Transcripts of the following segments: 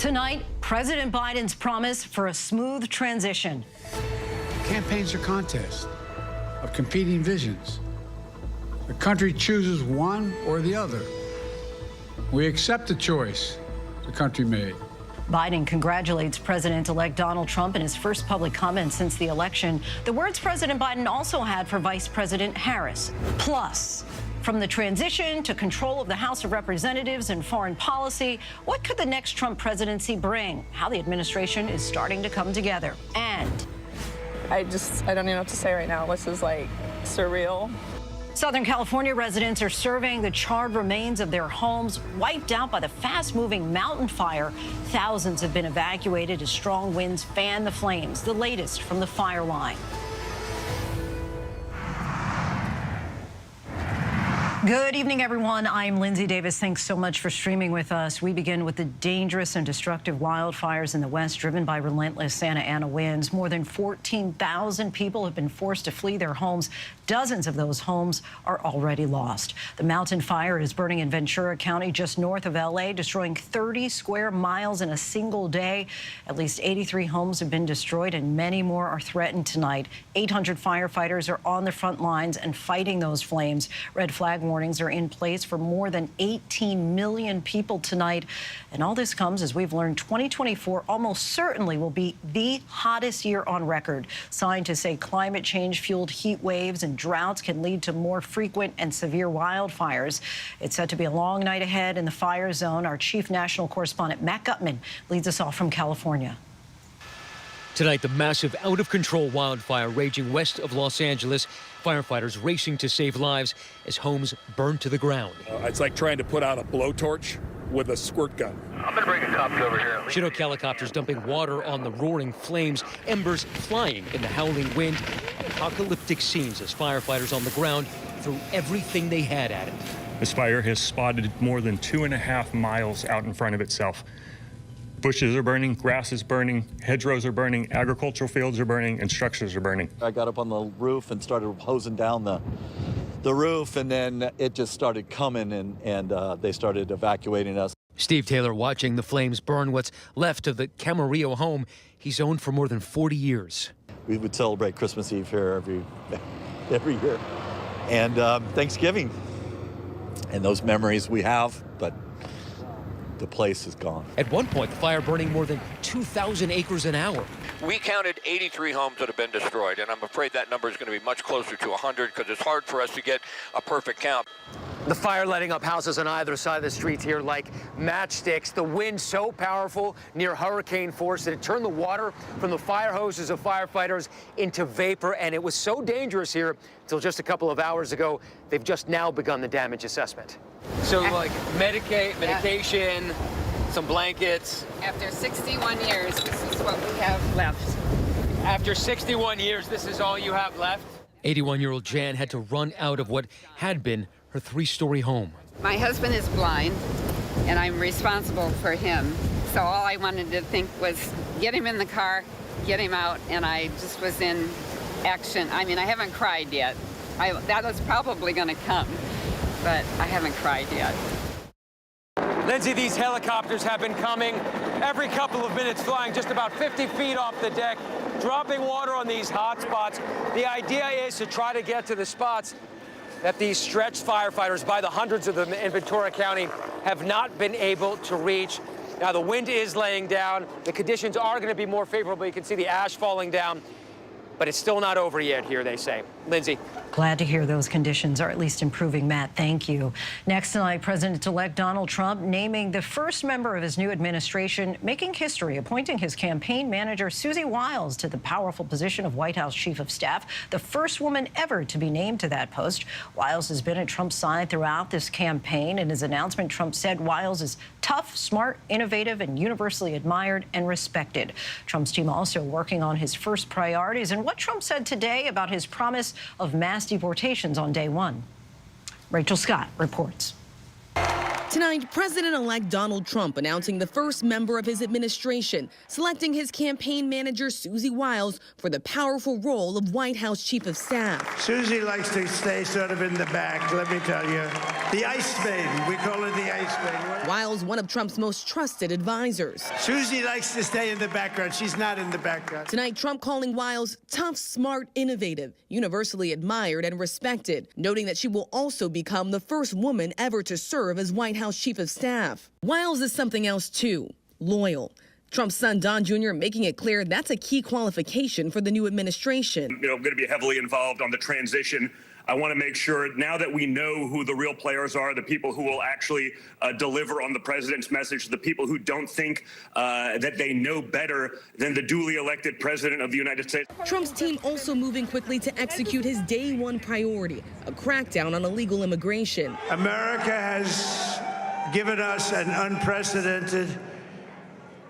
Tonight, President Biden's promise for a smooth transition. Campaigns are contests of competing visions. The country chooses one or the other. We accept the choice the country made. Biden congratulates President-elect Donald Trump in his first public comment since the election. The words President Biden also had for Vice President Harris. Plus, from the transition to control of the House of Representatives and foreign policy, what could the next Trump presidency bring? How the administration is starting to come together. And I don't even know what to say right now. This is like surreal. Southern California residents are surveying the charred remains of their homes wiped out by the fast-moving mountain fire. Thousands have been evacuated as strong winds fan the flames. The latest from the fire line. Good evening, everyone. I'm Linsey Davis. Thanks so much for streaming with us. We begin with the dangerous and destructive wildfires in the West, driven by relentless Santa Ana winds. More than 14,000 people have been forced to flee their homes. Dozens of those homes are already lost. The mountain fire is burning in Ventura County, just north of L.A., destroying 30 square miles in a single day. At least 83 homes have been destroyed, and many more are threatened tonight. 800 firefighters are on the front lines and fighting those flames. Red flag warnings are in place for more than 18 million people tonight. And all this comes as we've learned 2024 almost certainly will be the hottest year on record. Scientists say climate change-fueled heat waves and droughts can lead to more frequent and severe wildfires. It's set to be a long night ahead in the fire zone. Our chief national correspondent, Matt Gutman, leads us off from California. Tonight, the massive, out-of-control wildfire raging west of Los Angeles. Firefighters racing to save lives as homes burn to the ground. It's like trying to put out a blowtorch with a squirt gun. I'm going to bring a copter over here. Chinook helicopters dumping water on the roaring flames, embers flying in the howling wind. Apocalyptic scenes as firefighters on the ground threw everything they had at it. This fire has spotted more than 2.5 miles out in front of itself. Bushes are burning, grass is burning, hedgerows are burning, agricultural fields are burning, and structures are burning. I got up on the roof and started hosing down the roof, and then it just started coming, and they started evacuating us. Steve Taylor watching the flames burn what's left of the Camarillo home he's owned for more than 40 years. We would celebrate Christmas Eve here every year, and Thanksgiving, and those memories we have, but the place is gone. At one point, the fire burning more than 2,000 acres an hour. We counted 83 homes that have been destroyed, and I'm afraid that number is going to be much closer to 100 because it's hard for us to get a perfect count. The fire lighting up houses on either side of the street here like matchsticks. The wind so powerful, near hurricane force, that it turned the water from the fire hoses of firefighters into vapor, and it was so dangerous here until just a couple of hours ago. They've just now begun the damage assessment. So, like, medication, some blankets. After 61 years, this is what we have left. After 61 years, this is all you have left? 81-year-old Jan had to run out of what had been her 3-story home. My husband is blind, and I'm responsible for him. So all I wanted to think was get him in the car, get him out, and I just was in action. I mean, I haven't cried yet. That was probably going to come, but I haven't cried yet. Linsey, these helicopters have been coming every couple of minutes, flying just about 50 feet off the deck, dropping water on these hot spots. The idea is to try to get to the spots that these stretched firefighters, by the hundreds of them in Ventura County, have not been able to reach. Now, the wind is laying down. The conditions are going to be more favorable. You can see the ash falling down. But it's still not over yet here, they say. Linsey. Glad to hear those conditions are at least improving, Matt. Thank you. Next tonight, President-elect Donald Trump naming the first member of his new administration, making history, appointing his campaign manager, Susie Wiles, to the powerful position of White House Chief of Staff, the first woman ever to be named to that post. Wiles has been at Trump's side throughout this campaign. In his announcement, Trump said Wiles is tough, smart, innovative, and universally admired and respected. Trump's team also working on his first priorities and what Trump said today about his promise of mass deportations on day one. Rachel Scott reports. Tonight, President-elect Donald Trump announcing the first member of his administration, selecting his campaign manager, Susie Wiles, for the powerful role of White House Chief of Staff. Susie likes to stay sort of in the back, let me tell you. The ice baby, we call her the ice baby. Wiles, one of Trump's most trusted advisors. Susie likes to stay in the background. She's not in the background. Tonight, Trump calling Wiles tough, smart, innovative, universally admired and respected, noting that she will also become the first woman ever to serve as White House Chief of Staff. Wiles is something else too, loyal. Trump's son, Don Jr., making it clear that's a key qualification for the new administration. I'm going to be heavily involved on the transition. I want to make sure now that we know who the real players are, the people who will actually deliver on the president's message, the people who don't think that they know better than the duly elected president of the United States. Trump's team also moving quickly to execute his day one priority, a crackdown on illegal immigration. America has given us an unprecedented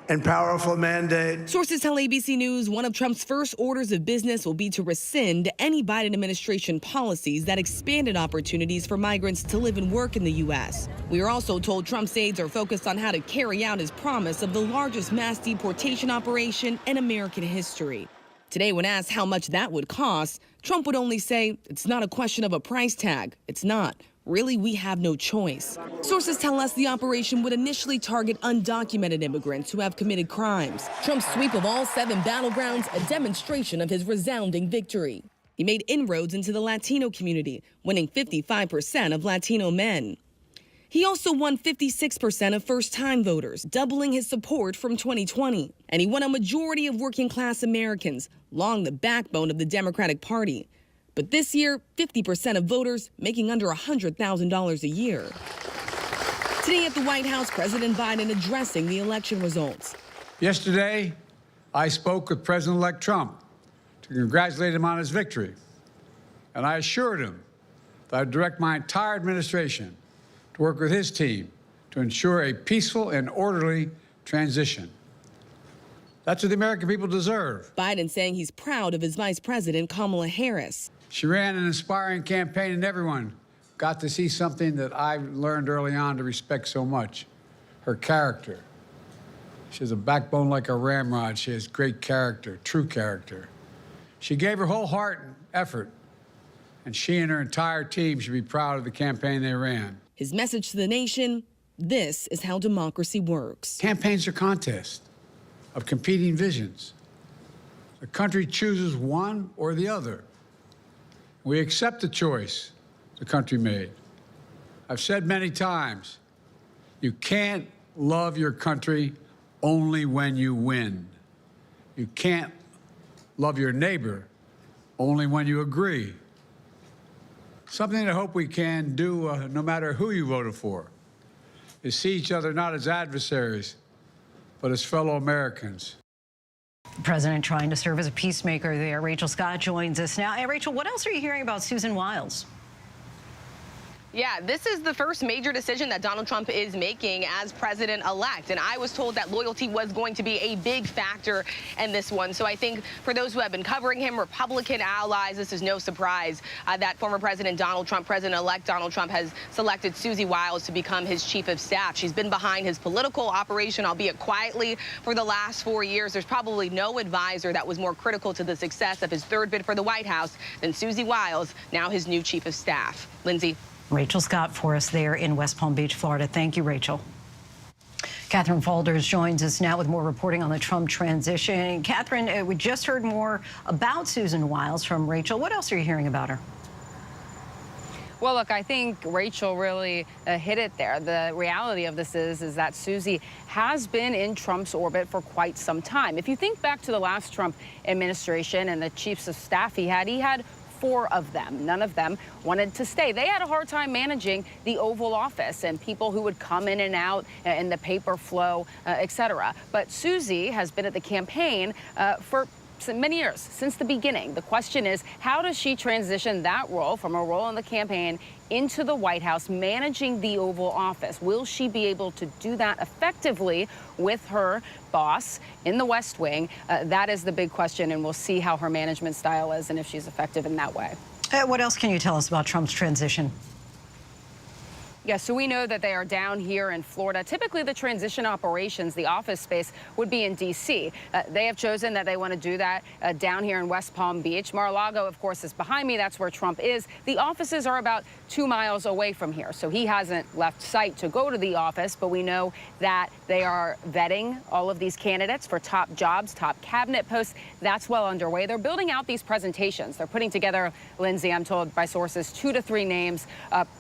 and powerful mandate. Sources tell ABC News one of Trump's first orders of business will be to rescind any Biden administration policies that expanded opportunities for migrants to live and work in the U.S. We are also told Trump's aides are focused on how to carry out his promise of the largest mass deportation operation in American history. Today, when asked how much that would cost, Trump would only say it's not a question of a price tag. It's not. Really, we have no choice. Sources tell us the operation would initially target undocumented immigrants who have committed crimes. Trump's sweep of all 7 battlegrounds, a demonstration of his resounding victory. He made inroads into the Latino community, winning 55% of Latino men. He also won 56% of first-time voters, doubling his support from 2020. And he won a majority of working-class Americans, long the backbone of the Democratic Party. But this year, 50% of voters making under $100,000 a year. Today at the White House, President Biden addressing the election results. Yesterday, I spoke with President-elect Trump to congratulate him on his victory. And I assured him that I'd direct my entire administration to work with his team to ensure a peaceful and orderly transition. That's what the American people deserve. Biden saying he's proud of his Vice President, Kamala Harris. She ran an inspiring campaign, and everyone got to see something that I learned early on to respect so much, her character. She has a backbone like a ramrod. She has great character, true character. She gave her whole heart and effort, and she and her entire team should be proud of the campaign they ran. His message to the nation, this is how democracy works. Campaigns are contests of competing visions. The country chooses one or the other. We accept the choice the country made. I've said many times, you can't love your country only when you win. You can't love your neighbor only when you agree. Something I hope we can do, no matter who you voted for, is see each other not as adversaries, but as fellow Americans. The president trying to serve as a peacemaker there. Rachel Scott joins us now. Hey, Rachel, what else are you hearing about Susan Wiles? Yeah, this is the first major decision that Donald Trump is making as president-elect. And I was told that loyalty was going to be a big factor in this one. So I think for those who have been covering him, Republican allies, this is no surprise that former President Donald Trump, President-elect Donald Trump, has selected Susie Wiles to become his chief of staff. She's been behind his political operation, albeit quietly, for the last 4 years. There's probably no advisor that was more critical to the success of his third bid for the White House than Susie Wiles, now his new chief of staff. Lindsay. Rachel Scott for us there in West Palm Beach, Florida. Thank you, Rachel. Catherine Falders joins us now with more reporting on the Trump transition. Catherine, we just heard more about Susan Wiles from Rachel. What else are you hearing about her? Well, look, I think Rachel really hit it there. The reality of this is that Susie has been in Trump's orbit for quite some time. If you think back to the last Trump administration and the chiefs of staff he had 4 of them. None of them wanted to stay. They had a hard time managing the Oval Office and people who would come in and out and the paper flow, et cetera. But Susie has been at the campaign for many years, since the beginning. The question is, how does she transition that role from a role in the campaign into the White House, managing the Oval Office? Will she be able to do that effectively with her boss in the West Wing? That is the big question, and we'll see how her management style is and if she's effective in that way. What else can you tell us about Trump's transition? Yeah, so we know that they are down here in Florida. Typically, the transition operations, the office space, would be in D.C. They have chosen that they want to do that down here in West Palm Beach. Mar-a-Lago, of course, is behind me. That's where Trump is. The offices are about 2 miles away from here, so he hasn't left site to go to the office, but we know that they are vetting all of these candidates for top jobs, top cabinet posts. That's well underway. They're building out these presentations. They're putting together, Lindsay, I'm told by sources, 2 to 3 names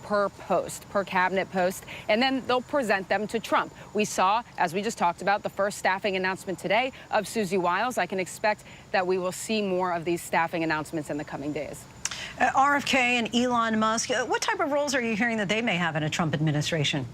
per post, per cabinet post, and then they'll present them to Trump. We saw, as we just talked about, the first staffing announcement today of Susie Wiles. I can expect that we will see more of these staffing announcements in the coming days. RFK and Elon Musk, what type of roles are you hearing that they may have in a Trump administration?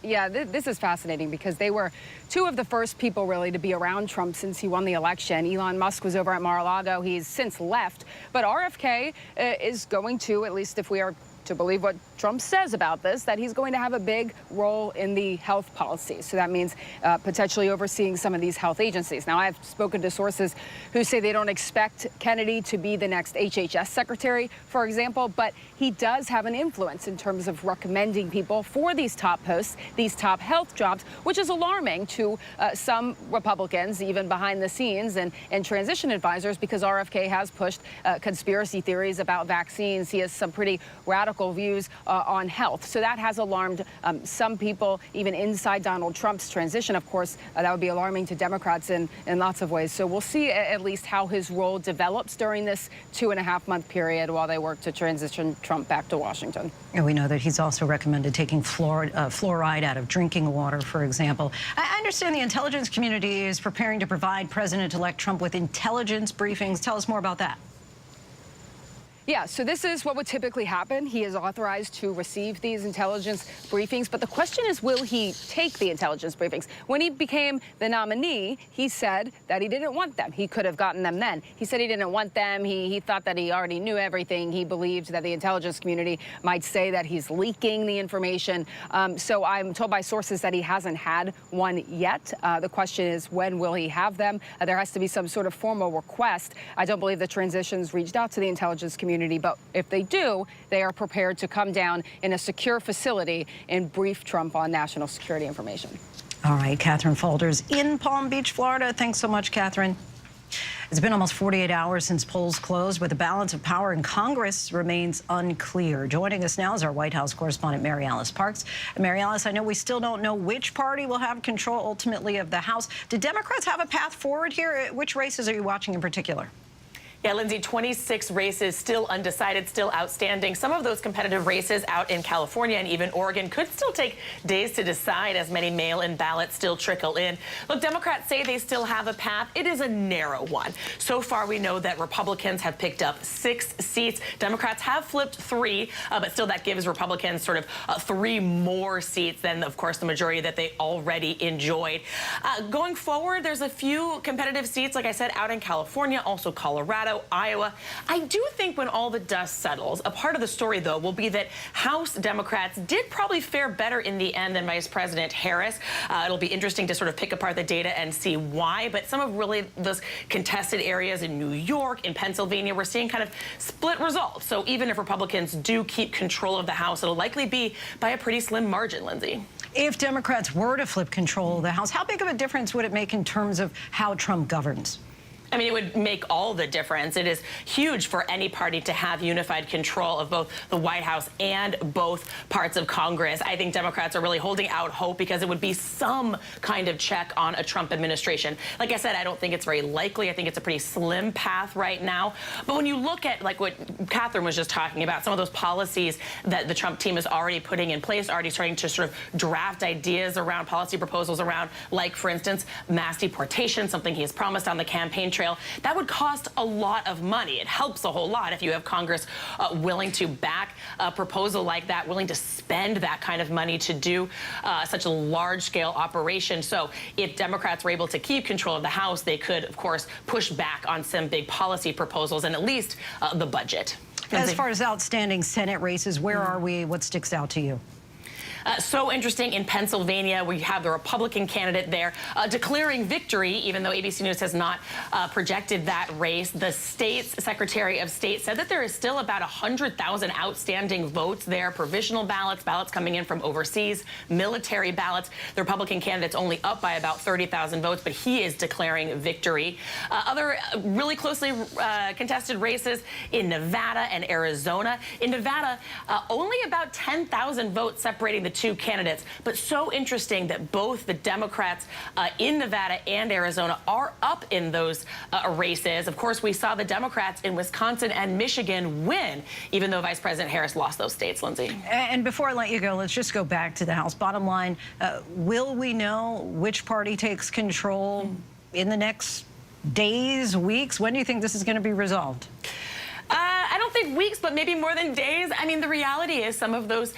Yeah, this is fascinating because they were 2 of the first people really to be around Trump since he won the election. Elon Musk was over at Mar-a-Lago. He's since left, but RFK is going to, at least if we are to believe what Trump says about this, that he's going to have a big role in the health policy. So that means potentially overseeing some of these health agencies. Now, I've spoken to sources who say they don't expect Kennedy to be the next HHS secretary, for example, but he does have an influence in terms of recommending people for these top posts, these top health jobs, which is alarming to some Republicans, even behind the scenes and transition advisors, because RFK has pushed conspiracy theories about vaccines. He has some pretty radical views on health. So that has alarmed some people, even inside Donald Trump's transition. Of course, that would be alarming to Democrats in lots of ways. So we'll see at least how his role develops during this 2.5-month period while they work to transition Trump back to Washington. And we know that he's also recommended taking fluoride out of drinking water, for example. I understand the intelligence community is preparing to provide President-elect Trump with intelligence briefings. Tell us more about that. Yeah, so this is what would typically happen. He is authorized to receive these intelligence briefings, but the question is, will he take the intelligence briefings? When he became the nominee, he said that he didn't want them. He could have gotten them then. He said he didn't want them. He thought that he already knew everything. He believed that the intelligence community might say that he's leaking the information. So I'm told by sources that he hasn't had one yet. The question is, when will he have them? There has to be some sort of formal request. I don't believe the transitions reached out to the intelligence community, but if they do, they are prepared to come down in a secure facility and brief Trump on national security information. All right, Catherine Faulders in Palm Beach, Florida. Thanks so much, Catherine. It's been almost 48 hours since polls closed, but the balance of power in Congress remains unclear. Joining us now is our White House correspondent, Mary Alice Parks. And Mary Alice, I know we still don't know which party will have control ultimately of the House. Do Democrats have a path forward here? Which races are you watching in particular? Yeah, Lindsay, 26 races still undecided, still outstanding. Some of those competitive races out in California and even Oregon could still take days to decide, as many mail-in ballots still trickle in. Look, Democrats say they still have a path. It is a narrow one. So far, we know that Republicans have picked up 6 seats. Democrats have flipped 3, but still that gives Republicans sort of 3 more seats than, of course, the majority that they already enjoyed. Going forward, there's a few competitive seats, like I said, out in California, also Colorado, Iowa. I do think when all the dust settles, a part of the story, though, will be that House Democrats did probably fare better in the end than Vice President Harris. It'll be interesting to sort of pick apart the data and see why. But some of really those contested areas in New York, in Pennsylvania, we're seeing kind of split results. So even if Republicans do keep control of the House, it'll likely be by a pretty slim margin, Lindsay. If Democrats were to flip control of the House, how big of a difference would it make in terms of how Trump governs? I mean, it would make all the difference. It is huge for any party to have unified control of both the White House and both parts of Congress. I think Democrats are really holding out hope because it would be some kind of check on a Trump administration. Like I said, I don't think it's very likely. I think it's a pretty slim path right now. But when you look at, like what Catherine was just talking about, some of those policies that the Trump team is already putting in place, already starting to sort of draft ideas around policy proposals around, like, for instance, mass deportation, something he has promised on the campaign trail, that would cost a lot of money. It helps a whole lot if you have Congress willing to back a proposal like that, willing to spend that kind of money to do such a large-scale operation. So if Democrats were able to keep control of the House, they could, of course, push back on some big policy proposals and at least the budget. As far as outstanding Senate races, where are we? What sticks out to you? So interesting in Pennsylvania, we have the Republican candidate there declaring victory, even though ABC News has not projected that race. The state's Secretary of State said that there is still about 100,000 outstanding votes there, provisional ballots, ballots coming in from overseas, military ballots. The Republican candidate's only up by about 30,000 votes, but he is declaring victory. Other really closely contested races in Nevada and Arizona. In Nevada, only about 10,000 votes separating the two candidates, but so interesting that both the Democrats in Nevada and Arizona are up in those races. Of course, we saw the Democrats in Wisconsin and Michigan win, even though Vice President Harris lost those states, Lindsay. And before I let you go, let's just go back to the House. Bottom line, will we know which party takes control in the next days, weeks? When do you think this is going to be resolved? I don't think weeks, but maybe more than days. I mean, the reality is some of those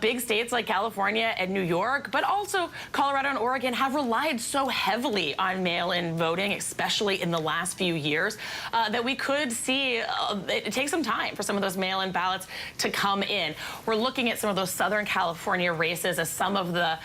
big states like California and New York, but also Colorado and Oregon, have relied so heavily on mail-in voting, especially in the last few years, that we could see it take some time for some of those mail-in ballots to come in. We're looking at some of those Southern California races as some of the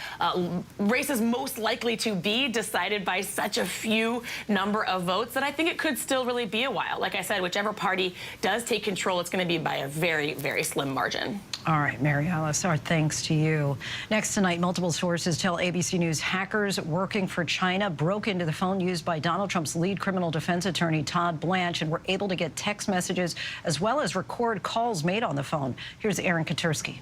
races most likely to be decided by such a few number of votes that I think it could still really be a while. Like I said, whichever party does take control, it's going to be by a very, very slim margin. All right, Mary Alice, our thanks to you. Next tonight, multiple sources tell ABC News hackers working for China broke into the phone used by Donald Trump's lead criminal defense attorney, Todd Blanche, and were able to get text messages as well as record calls made on the phone. Here's Aaron Katursky.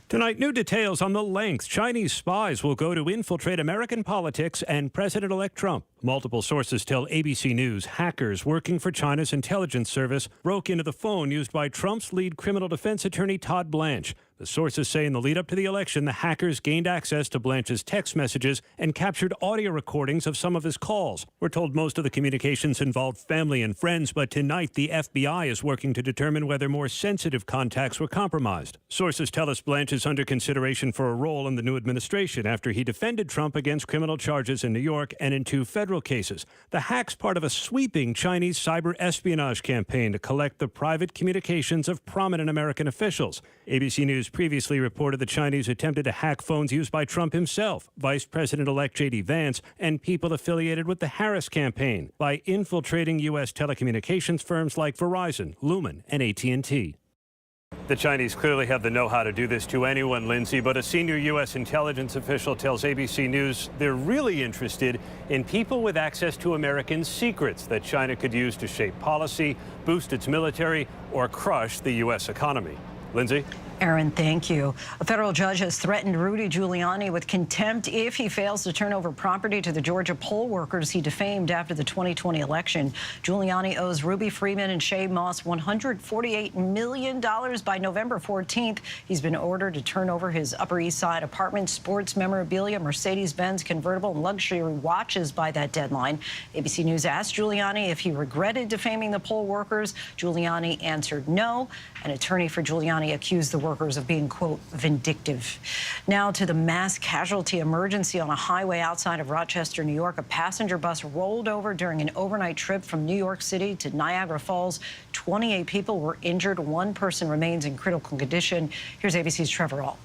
Tonight, new details on the lengths Chinese spies will go to infiltrate American politics and President-elect Trump. Multiple sources tell ABC News hackers working for China's intelligence service broke into the phone used by Trump's lead criminal defense attorney, Todd Blanche. The sources say in the lead up to the election, the hackers gained access to Blanche's text messages and captured audio recordings of some of his calls. We're told most of the communications involved family and friends, but tonight the FBI is working to determine whether more sensitive contacts were compromised. Sources tell us Blanche is under consideration for a role in the new administration after he defended Trump against criminal charges in New York and in 2 federal cases. The hack's part of a sweeping Chinese cyber espionage campaign to collect the private communications of prominent American officials. ABC News previously reported the Chinese attempted to hack phones used by Trump himself, Vice President-elect J.D. Vance, and people affiliated with the Harris campaign by infiltrating U.S. telecommunications firms like Verizon, Lumen, and AT&T. The Chinese clearly have the know-how to do this to anyone, Lindsay, but a senior U.S. intelligence official tells ABC News they're really interested in people with access to American secrets that China could use to shape policy, boost its military, or crush the U.S. economy. Lindsay? Aaron, thank you. A federal judge has threatened Rudy Giuliani with contempt if he fails to turn over property to the Georgia poll workers he defamed after the 2020 election. Giuliani owes Ruby Freeman and Shay Moss $148 million by November 14th. He's been ordered to turn over his Upper East Side apartment, sports memorabilia, Mercedes-Benz convertible, and luxury watches by that deadline. ABC News asked Giuliani if he regretted defaming the poll workers. Giuliani answered no. An attorney for Giuliani accused the workers of being, quote, vindictive. Now to the mass casualty emergency on a highway outside of Rochester, New York. A passenger bus rolled over during an overnight trip from New York City to Niagara Falls. 28 people were injured. 1 person remains in critical condition. Here's ABC's Trevor Ault.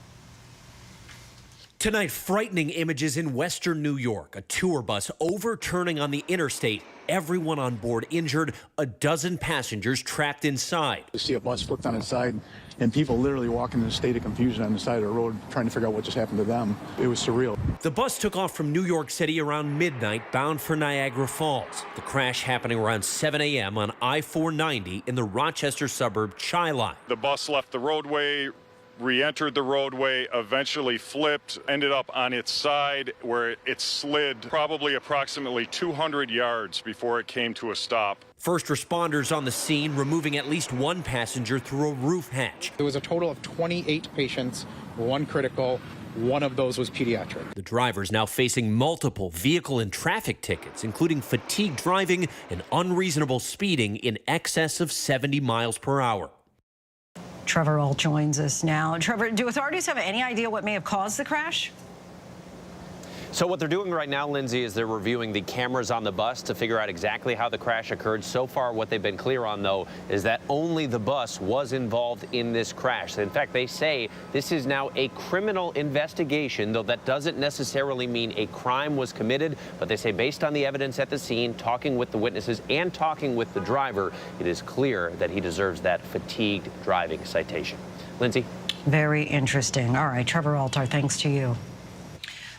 Tonight, frightening images in western New York. A tour bus overturning on the interstate. Everyone on board injured. A dozen passengers trapped inside. You see a bus flipped on its side and people literally walking in a state of confusion on the side of the road trying to figure out what just happened to them. It was surreal. The bus took off from New York City around midnight, bound for Niagara Falls. The crash happening around 7 a.m. on I-490 in the Rochester suburb Chi-Line. The bus left the roadway, re-entered the roadway, eventually flipped, ended up on its side where it slid probably approximately 200 yards before it came to a stop. First responders on the scene removing at least 1 passenger through a roof hatch. There was a total of 28 patients, 1 critical. 1 of those was pediatric. The driver's now facing multiple vehicle and traffic tickets, including fatigue driving and unreasonable speeding in excess of 70 miles per hour. Trevor Ault joins us now. Trevor, do authorities have any idea what may have caused the crash? So what they're doing right now, Lindsay, is they're reviewing the cameras on the bus to figure out exactly how the crash occurred. So far, what they've been clear on, though, is that only the bus was involved in this crash. In fact, they say this is now a criminal investigation, though that doesn't necessarily mean a crime was committed. But they say based on the evidence at the scene, talking with the witnesses and talking with the driver, it is clear that he deserves that fatigued driving citation. Lindsay? Very interesting. All right, Trevor Altar, thanks to you.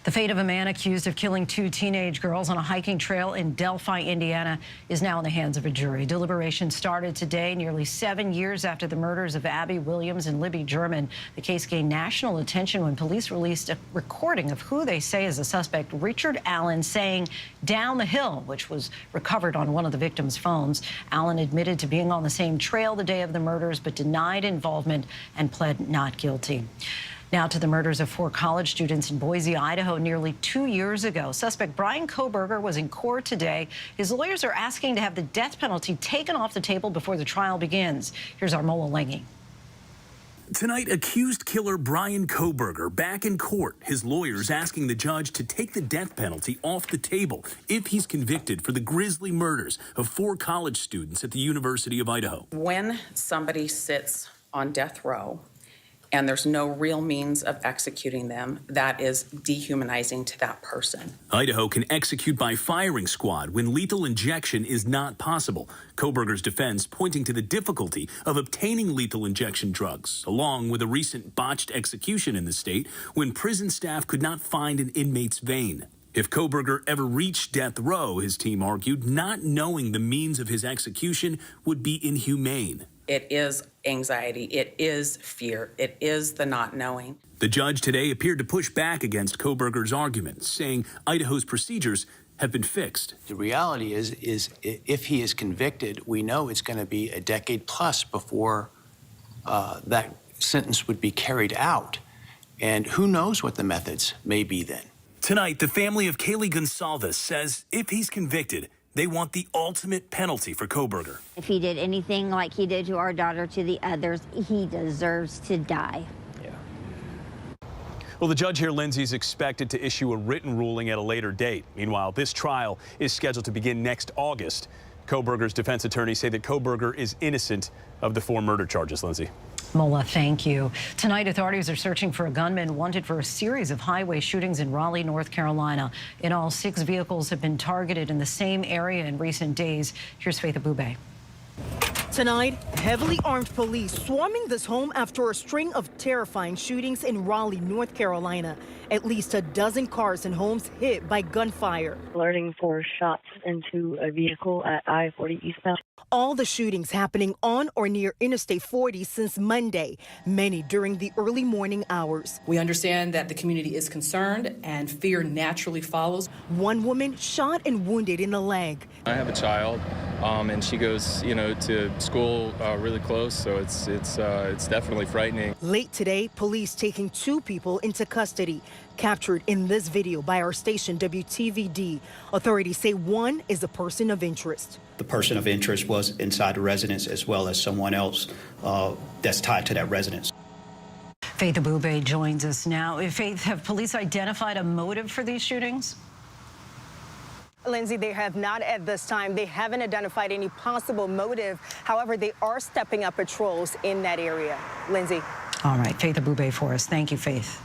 The fate of a man accused of killing 2 teenage girls on a hiking trail in Delphi, Indiana, is now in the hands of a jury. Deliberations started today, nearly 7 years after the murders of Abby Williams and Libby German. The case gained national attention when police released a recording of who they say is the suspect, Richard Allen, saying "down the hill," which was recovered on one of the victims' phones. Allen admitted to being on the same trail the day of the murders, but denied involvement and pled not guilty. Now to the murders of 4 college students in Boise, Idaho, nearly 2 years ago. Suspect Brian Kohberger was in court today. His lawyers are asking to have the death penalty taken off the table before the trial begins. Here's Armola Lengi. Tonight, accused killer Brian Kohberger back in court. His lawyers asking the judge to take the death penalty off the table if he's convicted for the grisly murders of 4 college students at the University of Idaho. When somebody sits on death row and there's no real means of executing them, that is dehumanizing to that person. Idaho can execute by firing squad when lethal injection is not possible. Kohberger's defense pointing to the difficulty of obtaining lethal injection drugs, along with a recent botched execution in the state when prison staff could not find an inmate's vein. If Kohberger ever reached death row, his team argued, not knowing the means of his execution would be inhumane. It is anxiety, it is fear, it is the not knowing. The judge today appeared to push back against Kohberger's arguments, saying Idaho's procedures have been fixed. The reality is if he is convicted, we know it's going to be a decade plus before that sentence would be carried out. And who knows what the methods may be then. Tonight, the family of Kaylee Gonsalves says if he's convicted, they want the ultimate penalty for Kohberger. If he did anything like he did to our daughter, to the others, he deserves to die. Well, the judge here, Lindsay, is expected to issue a written ruling at a later date. Meanwhile, this trial is scheduled to begin next August. Kohberger's defense attorneys say that Kohberger is innocent of the 4 murder charges, Lindsay. Mola, thank you. Tonight, authorities are searching for a gunman wanted for a series of highway shootings in Raleigh, North Carolina. In all, 6 vehicles have been targeted in the same area in recent days. Here's Faith Abube. Tonight, heavily armed police swarming this home after a string of terrifying shootings in Raleigh, North Carolina. At least a dozen cars and homes hit by gunfire. Alerting for shots into a vehicle at I-40 eastbound. All the shootings happening on or near Interstate 40 since Monday, many during the early morning hours. We understand that the community is concerned and fear naturally follows. One woman shot and wounded in the leg. I have a child, and she goes, to school really close, so it's definitely frightening. Late today, police taking 2 people into custody, captured in this video by our station WTVD. Authorities say one is a person of interest. The person of interest was inside the residence as well as someone else that's tied to that residence. Faith Abube joins us now. Faith, have police identified a motive for these shootings? Lindsay, they have not at this time. They haven't identified any possible motive. However, they are stepping up patrols in that area. Lindsay. All right, Faith Abube for us. Thank you, Faith.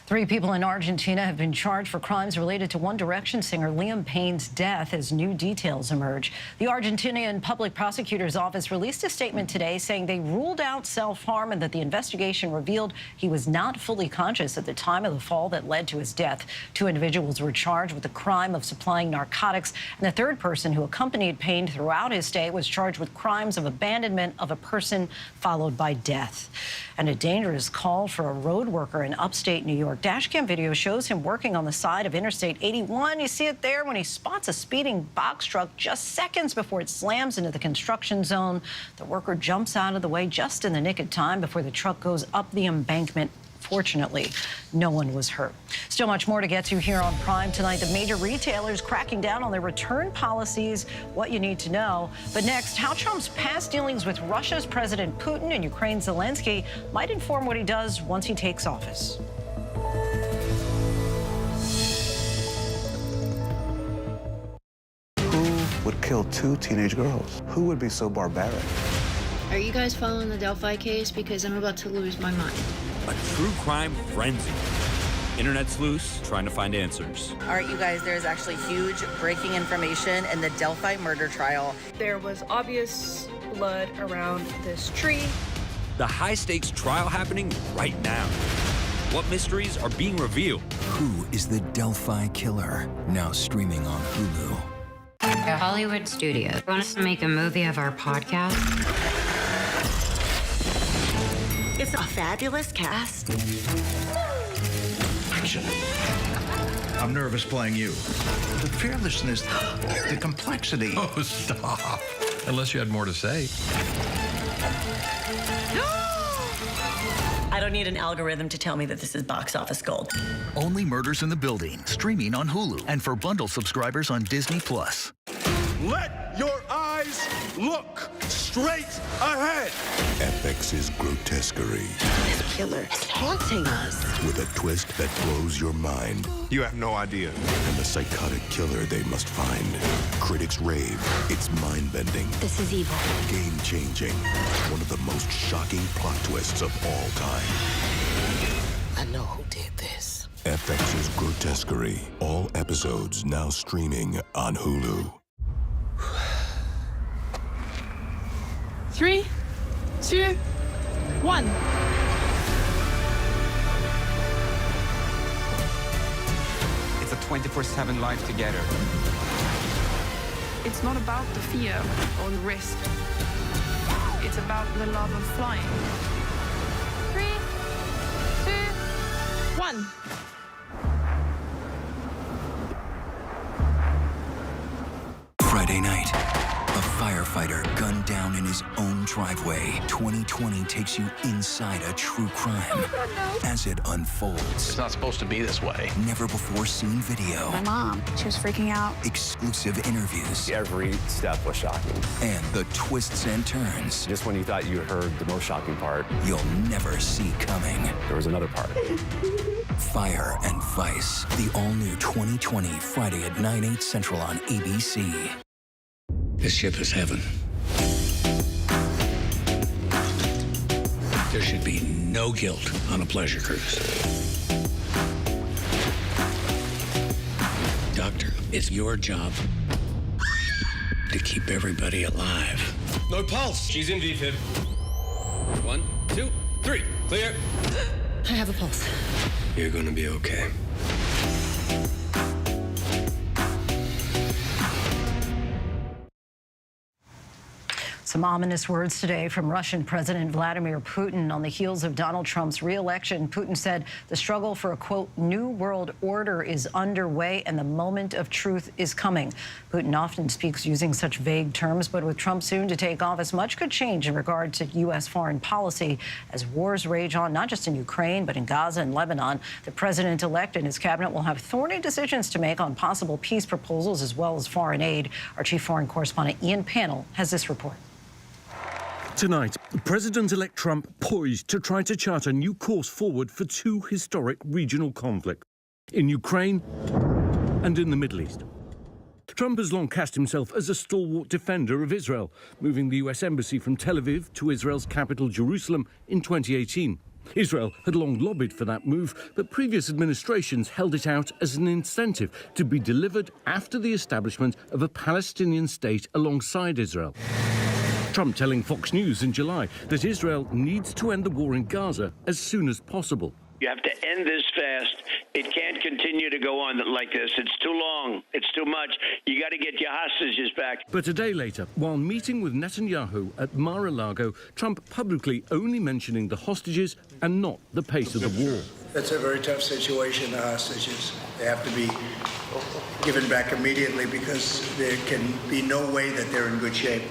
3 people in Argentina have been charged for crimes related to One Direction singer Liam Payne's death as new details emerge. The Argentinian Public Prosecutor's Office released a statement today saying they ruled out self-harm and that the investigation revealed he was not fully conscious at the time of the fall that led to his death. 2 individuals were charged with the crime of supplying narcotics, and the 3rd person who accompanied Payne throughout his stay was charged with crimes of abandonment of a person followed by death. And a dangerous call for a road worker in upstate New York. Dashcam video shows him working on the side of Interstate 81. You see it there when he spots a speeding box truck just seconds before it slams into the construction zone. The worker jumps out of the way just in the nick of time before the truck goes up the embankment. Fortunately, no one was hurt. Still much more to get to here on Prime tonight. The major retailers cracking down on their return policies, what you need to know. But next, how Trump's past dealings with Russia's President Putin and Ukraine's Zelensky might inform what he does once he takes office. would kill 2 teenage girls? Who would be so barbaric? Are you guys following the Delphi case? Because I'm about to lose my mind. A true crime frenzy. Internet sleuths trying to find answers. All right, you guys, there's actually huge breaking information in the Delphi murder trial. There was obvious blood around this tree. The high-stakes trial happening right now. What mysteries are being revealed? Who is the Delphi killer? Now streaming on Hulu. A Hollywood studio want us to make a movie of our podcast. It's a fabulous cast. Action. I'm nervous playing you. The fearlessness, the complexity. Oh, stop. Unless you had more to say. I don't need an algorithm to tell me that this is box office gold. Only Murders in the Building, streaming on Hulu and for bundle subscribers on Disney+. Let your eyes look straight ahead. FX's grotesquerie. This killer is haunting us. With a twist that blows your mind. You have no idea. And the psychotic killer they must find. Critics rave. It's mind-bending. This is evil. Game-changing. One of the most shocking plot twists of all time. I know who did this. FX's grotesquerie. All episodes now streaming on Hulu. 3, 2, 1. It's a 24/7 life together. It's not about the fear or the risk. It's about the love of flying. 3, 2, 1. Friday night, a firefighter gunned down in his own driveway. 2020 takes you inside a true crime as it unfolds. It's not supposed to be this way. Never before seen video. My mom, she was freaking out. Exclusive interviews. Every step was shocking. And the twists and turns. Just when you thought you heard the most shocking part, you'll never see coming. there was another part. Fire and Vice. The all-new 2020, Friday at 9/8 Central on ABC. This ship is heaven. There should be no guilt on a pleasure cruise. Doctor, it's your job to keep everybody alive. No pulse. She's in VFib. 1, 2, 3. Clear. I have a pulse. You're gonna be okay. Some ominous words today from Russian President Vladimir Putin on the heels of Donald Trump's re-election. Putin said the struggle for a, quote, new world order is underway and the moment of truth is coming. Putin often speaks using such vague terms, but with Trump soon to take office, much could change in regard to U.S. foreign policy as wars rage on, not just in Ukraine, but in Gaza and Lebanon. The president-elect and his cabinet will have thorny decisions to make on possible peace proposals as well as foreign aid. Our chief foreign correspondent Ian Pannell has this report. Tonight, President-elect Trump poised to try to chart a new course forward for two historic regional conflicts, in Ukraine and in the Middle East. Trump has long cast himself as a stalwart defender of Israel, moving the U.S. embassy from Tel Aviv to Israel's capital, Jerusalem, in 2018. Israel had long lobbied for that move, but previous administrations held it out as an incentive to be delivered after the establishment of a Palestinian state alongside Israel. Trump telling Fox News in July that Israel needs to end the war in Gaza as soon as possible. You have to end this fast. It can't continue to go on like this. It's too long. It's too much. You got to get your hostages back. But a day later, while meeting with Netanyahu at Mar-a-Lago, Trump publicly only mentioning the hostages and not the pace of the war. That's a very tough situation, the hostages. They have to be given back immediately because there can be no way that they're in good shape.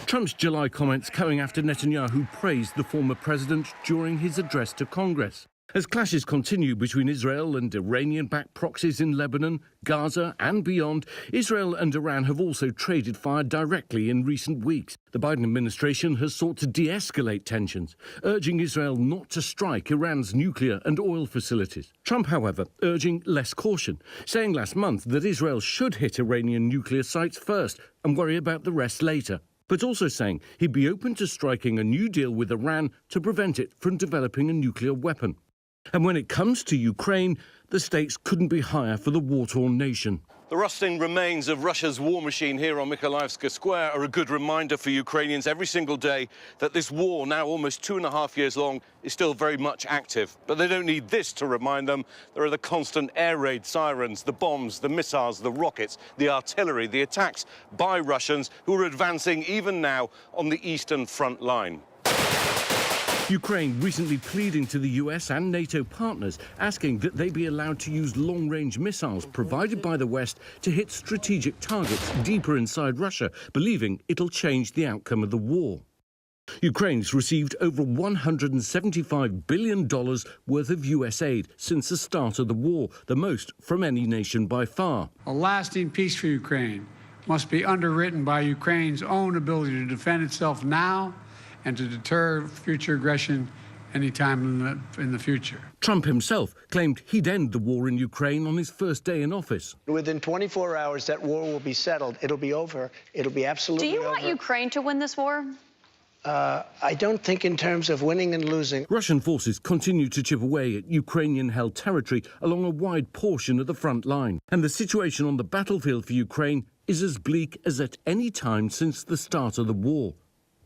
Trump's July comments coming after Netanyahu praised the former president during his address to Congress. As clashes continue between Israel and Iranian-backed proxies in Lebanon, Gaza and beyond, Israel and Iran have also traded fire directly in recent weeks. The Biden administration has sought to de-escalate tensions, urging Israel not to strike Iran's nuclear and oil facilities. Trump, however, urging less caution, saying last month that Israel should hit Iranian nuclear sites first and worry about the rest later, but also saying he'd be open to striking a new deal with Iran to prevent it from developing a nuclear weapon. And when it comes to Ukraine, the stakes couldn't be higher for the war-torn nation. The rusting remains of Russia's war machine here on Mykolaiv Square are a good reminder for Ukrainians every single day that this war, now almost 2.5 years long, is still very much active. But they don't need this to remind them. There are the constant air raid sirens, the bombs, the missiles, the rockets, the artillery, the attacks by Russians who are advancing even now on the eastern front line. Ukraine recently pleading to the US and NATO partners, asking that they be allowed to use long-range missiles provided by the West to hit strategic targets deeper inside Russia, believing it'll change the outcome of the war. Ukraine's received over $175 billion worth of US aid since the start of the war, the most from any nation by far. A lasting peace for Ukraine must be underwritten by Ukraine's own ability to defend itself now and to deter future aggression anytime in the future. Trump himself claimed he'd end the war in Ukraine on his first day in office. Within 24 hours, that war will be settled. It'll be over. It'll be absolutely over. Do you want Ukraine to win this war? I don't think in terms of winning and losing. Russian forces continue to chip away at Ukrainian-held territory along a wide portion of the front line. And the situation on the battlefield for Ukraine is as bleak as at any time since the start of the war.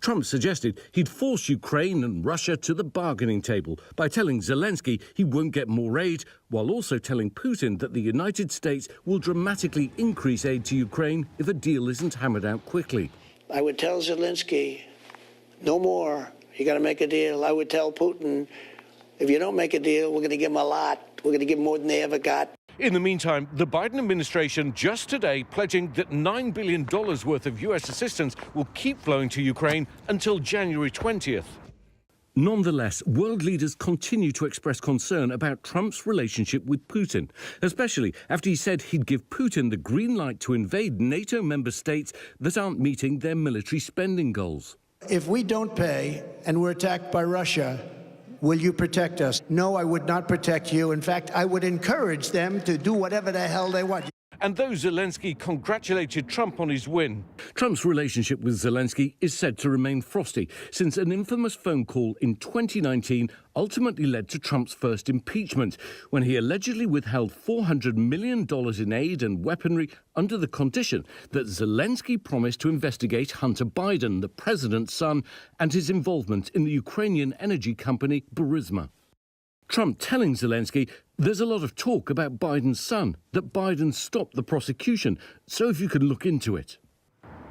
Trump suggested he'd force Ukraine and Russia to the bargaining table by telling Zelensky he won't get more aid, while also telling Putin that the United States will dramatically increase aid to Ukraine if a deal isn't hammered out quickly. I would tell Zelensky, no more. You got to make a deal. I would tell Putin, if you don't make a deal, we're going to give them a lot. We're going to give them more than they ever got. In the meantime, the Biden administration just today pledging that $9 billion worth of US assistance will keep flowing to Ukraine until January 20th. Nonetheless, world leaders continue to express concern about Trump's relationship with Putin, especially after he said he'd give Putin the green light to invade NATO member states that aren't meeting their military spending goals. If we don't pay and we're attacked by Russia, will you protect us? No, I would not protect you. In fact, I would encourage them to do whatever the hell they want. And though Zelensky congratulated Trump on his win, Trump's relationship with Zelensky is said to remain frosty since an infamous phone call in 2019 ultimately led to Trump's first impeachment, when he allegedly withheld $400 million in aid and weaponry under the condition that Zelensky promised to investigate Hunter Biden, the president's son, and his involvement in the Ukrainian energy company Burisma. Trump telling Zelensky there's a lot of talk about Biden's son, that Biden stopped the prosecution, so if you can look into it.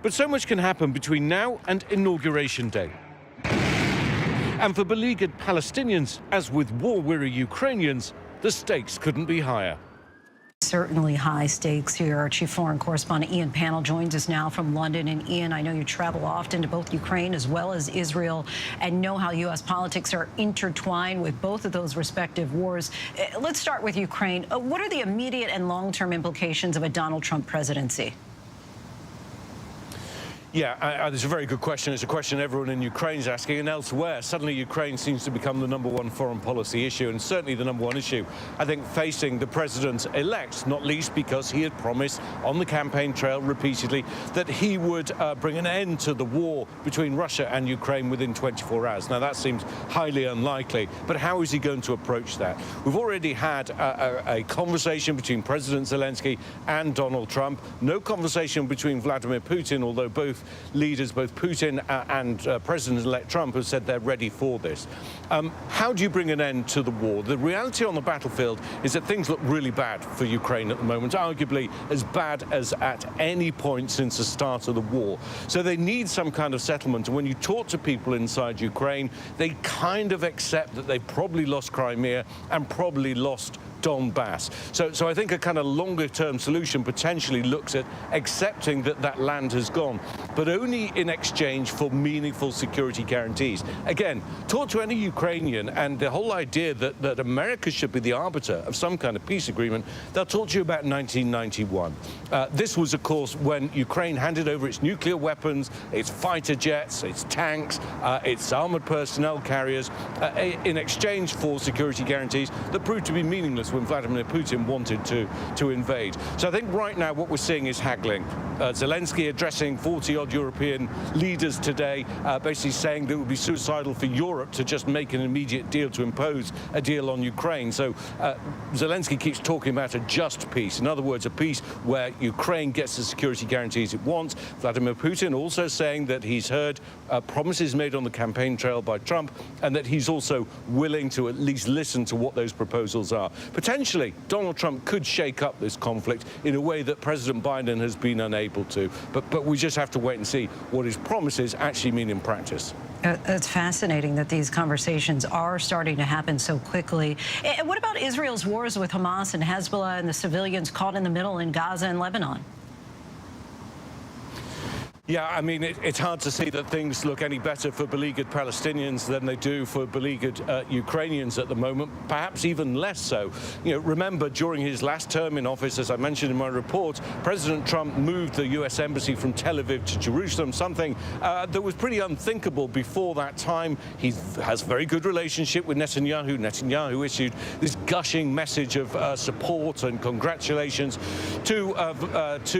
But so much can happen between now and Inauguration Day. And for beleaguered Palestinians, as with war-weary Ukrainians, the stakes couldn't be higher. Certainly high stakes here. Our chief foreign correspondent Ian Pannell joins us now from London. And Ian, I know you travel often to both Ukraine as well as Israel and know how U.S. politics are intertwined with both of those respective wars. Let's start with Ukraine. What are the immediate and long-term implications of a Donald Trump presidency? Yeah, it's a very good question. It's a question everyone in Ukraine is asking, and elsewhere. Suddenly Ukraine seems to become the #1 foreign policy issue, and certainly the #1 issue, I think, facing the president-elect, not least because he had promised on the campaign trail repeatedly that he would bring an end to the war between Russia and Ukraine within 24 hours. Now, that seems highly unlikely, but how is he going to approach that? We've already had a conversation between President Zelensky and Donald Trump. No conversation between Vladimir Putin, although both leaders, both Putin and President-elect Trump, have said they're ready for this. How do you bring an end to the war? The reality on the battlefield is that things look really bad for Ukraine at the moment, arguably as bad as at any point since the start of the war. So they need some kind of settlement. And when you talk to people inside Ukraine, they kind of accept that they've probably lost Crimea and probably lost Donbass. So I think a kind of longer-term solution potentially looks at accepting that that land has gone, but only in exchange for meaningful security guarantees. Again, talk to any Ukrainian, and the whole idea that America should be the arbiter of some kind of peace agreement, they'll talk to you about 1991. This was, of course, when Ukraine handed over its nuclear weapons, its fighter jets, its tanks, its armored personnel carriers, in exchange for security guarantees that proved to be meaningless when Vladimir Putin wanted to invade. So I think right now what we're seeing is haggling. Zelensky addressing 40-odd European leaders today, basically saying that it would be suicidal for Europe to just make an immediate deal to impose a deal on Ukraine. So Zelensky keeps talking about a just peace. In other words, a peace where Ukraine gets the security guarantees it wants. Vladimir Putin also saying that he's heard promises made on the campaign trail by Trump, and that he's also willing to at least listen to what those proposals are. Potentially, Donald Trump could shake up this conflict in a way that President Biden has been unable to. But we just have to wait and see what his promises actually mean in practice. It's fascinating that these conversations are starting to happen so quickly. And what about Israel's wars with Hamas and Hezbollah and the civilians caught in the middle in Gaza and Lebanon? Yeah, I mean, it's hard to see that things look any better for beleaguered Palestinians than they do for beleaguered Ukrainians at the moment, perhaps even less so. You know, remember, during his last term in office, as I mentioned in my report, President Trump moved the U.S. Embassy from Tel Aviv to Jerusalem, something that was pretty unthinkable before that time. He has a very good relationship with Netanyahu. Netanyahu issued this gushing message of support and congratulations to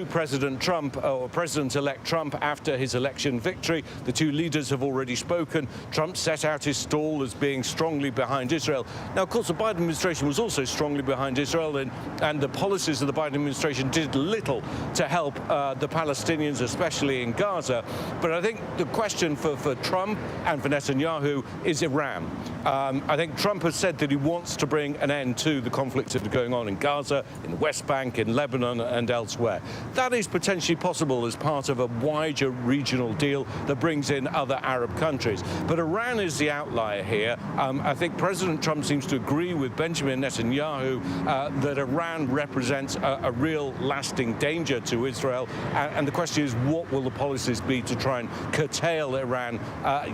President Trump, or President-elect Trump, after his election victory. The two leaders have already spoken. Trump set out his stall as being strongly behind Israel. Now, of course, the Biden administration was also strongly behind Israel, and the policies of the Biden administration did little to help the Palestinians, especially in Gaza. But I think the question for Trump and for Netanyahu is Iran. I think Trump has said that he wants to bring an end to the conflicts that are going on in Gaza, in the West Bank, in Lebanon, and elsewhere. That is potentially possible as part of a wider regional deal that brings in other Arab countries. But Iran is the outlier here. I think President Trump seems to agree with Benjamin Netanyahu that Iran represents a real lasting danger to Israel. And the question is, what will the policies be to try and curtail Iran?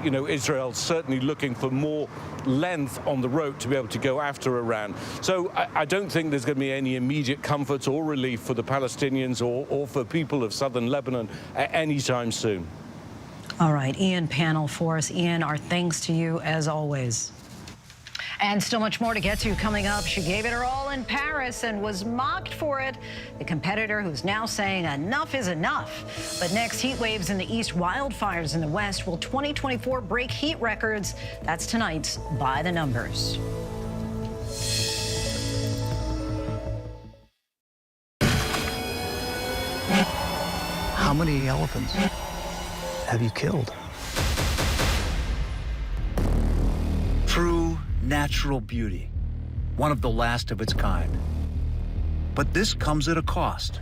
You know, Israel's certainly looking for more length on the rope to be able to go after Iran. So I don't think there's going to be any immediate comfort or relief for the Palestinians or for people of southern Lebanon anytime soon. All right, Ian, panel for us. Ian, our thanks to you as always. And still much more to get to coming up. She gave it her all in Paris and was mocked for it. The competitor who's now saying enough is enough. But next, heat waves in the east, wildfires in the west. Will 2024 break heat records? That's tonight's By the Numbers. How many elephants have you killed? True natural beauty, one of the last of its kind. But this comes at a cost.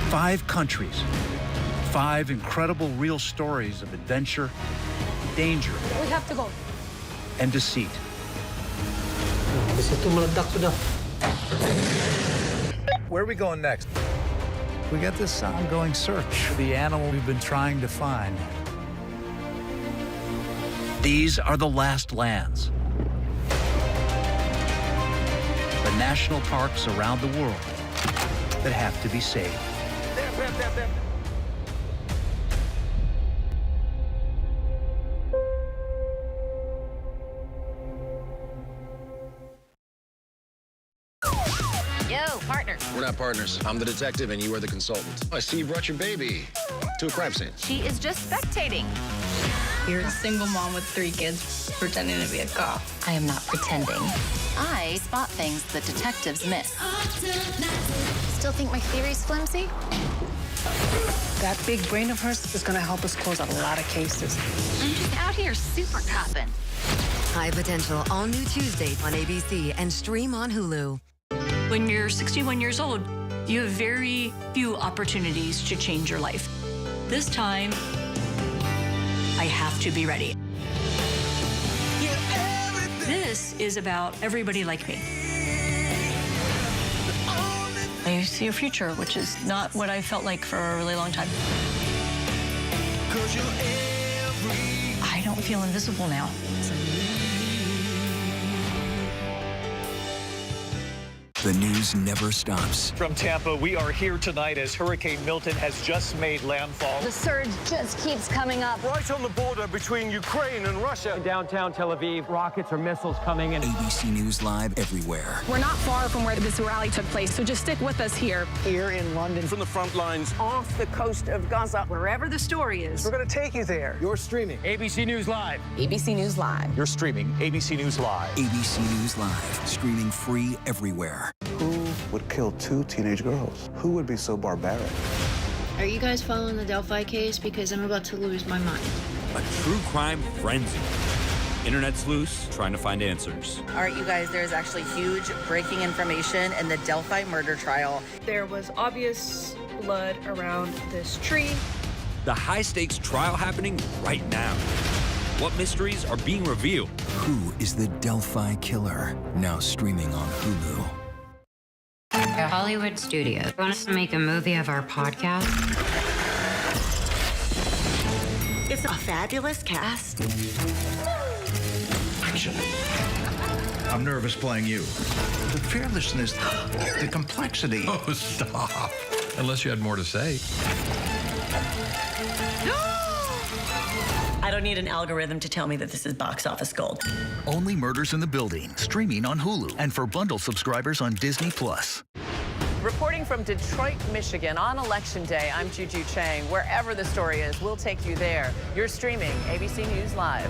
5 countries, 5 incredible real stories of adventure, danger, We have to go. and deceit. Where are we going next? We got this ongoing search for the animal we've been trying to find. These are the last lands. The national parks around the world that have to be saved. Yo, partner. We're not partners. I'm the detective and you are the consultant. I see you brought your baby to a crime scene. She is just spectating. You're a single mom with 3 kids pretending to be a cop. I am not pretending. I spot things that detectives miss. Still think my theory's flimsy? That big brain of hers is gonna help us close a lot of cases. I'm just out here super copping. High Potential, all new Tuesday on ABC and stream on Hulu. When you're 61 years old, you have very few opportunities to change your life. This time, I have to be ready. This is about everybody like me. I see a future, which is not what I felt like for a really long time. I don't feel invisible now. The news never stops. From Tampa, we are here tonight as Hurricane Milton has just made landfall. The surge just keeps coming up. Right on the border between Ukraine and Russia. In downtown Tel Aviv, rockets or missiles coming in. ABC News Live everywhere. We're not far from where this rally took place, so just stick with us here. Here in London. From the front lines. Off the coast of Gaza. Wherever the story is. We're going to take you there. You're streaming ABC News Live. ABC News Live. You're streaming ABC News Live. ABC News Live, streaming free everywhere. Who would kill 2 teenage girls? Who would be so barbaric? Are you guys following the Delphi case? Because I'm about to lose my mind. A true crime frenzy. Internet sleuths trying to find answers. All right, you guys, there's actually huge breaking information in the Delphi murder trial. There was obvious blood around this tree. The high-stakes trial happening right now. What mysteries are being revealed? Who is the Delphi killer? Now streaming on Hulu. A Hollywood studio want us to make a movie of our podcast. It's a fabulous cast. Action. I'm nervous playing you. The fearlessness, the complexity. Oh, stop. Unless you had more to say. I don't need an algorithm to tell me that this is box office gold. Only Murders in the Building, streaming on Hulu and for bundle subscribers on Disney+. Reporting from Detroit, Michigan on Election Day, I'm Juju Chang. Wherever the story is, we'll take you there. You're streaming ABC News Live.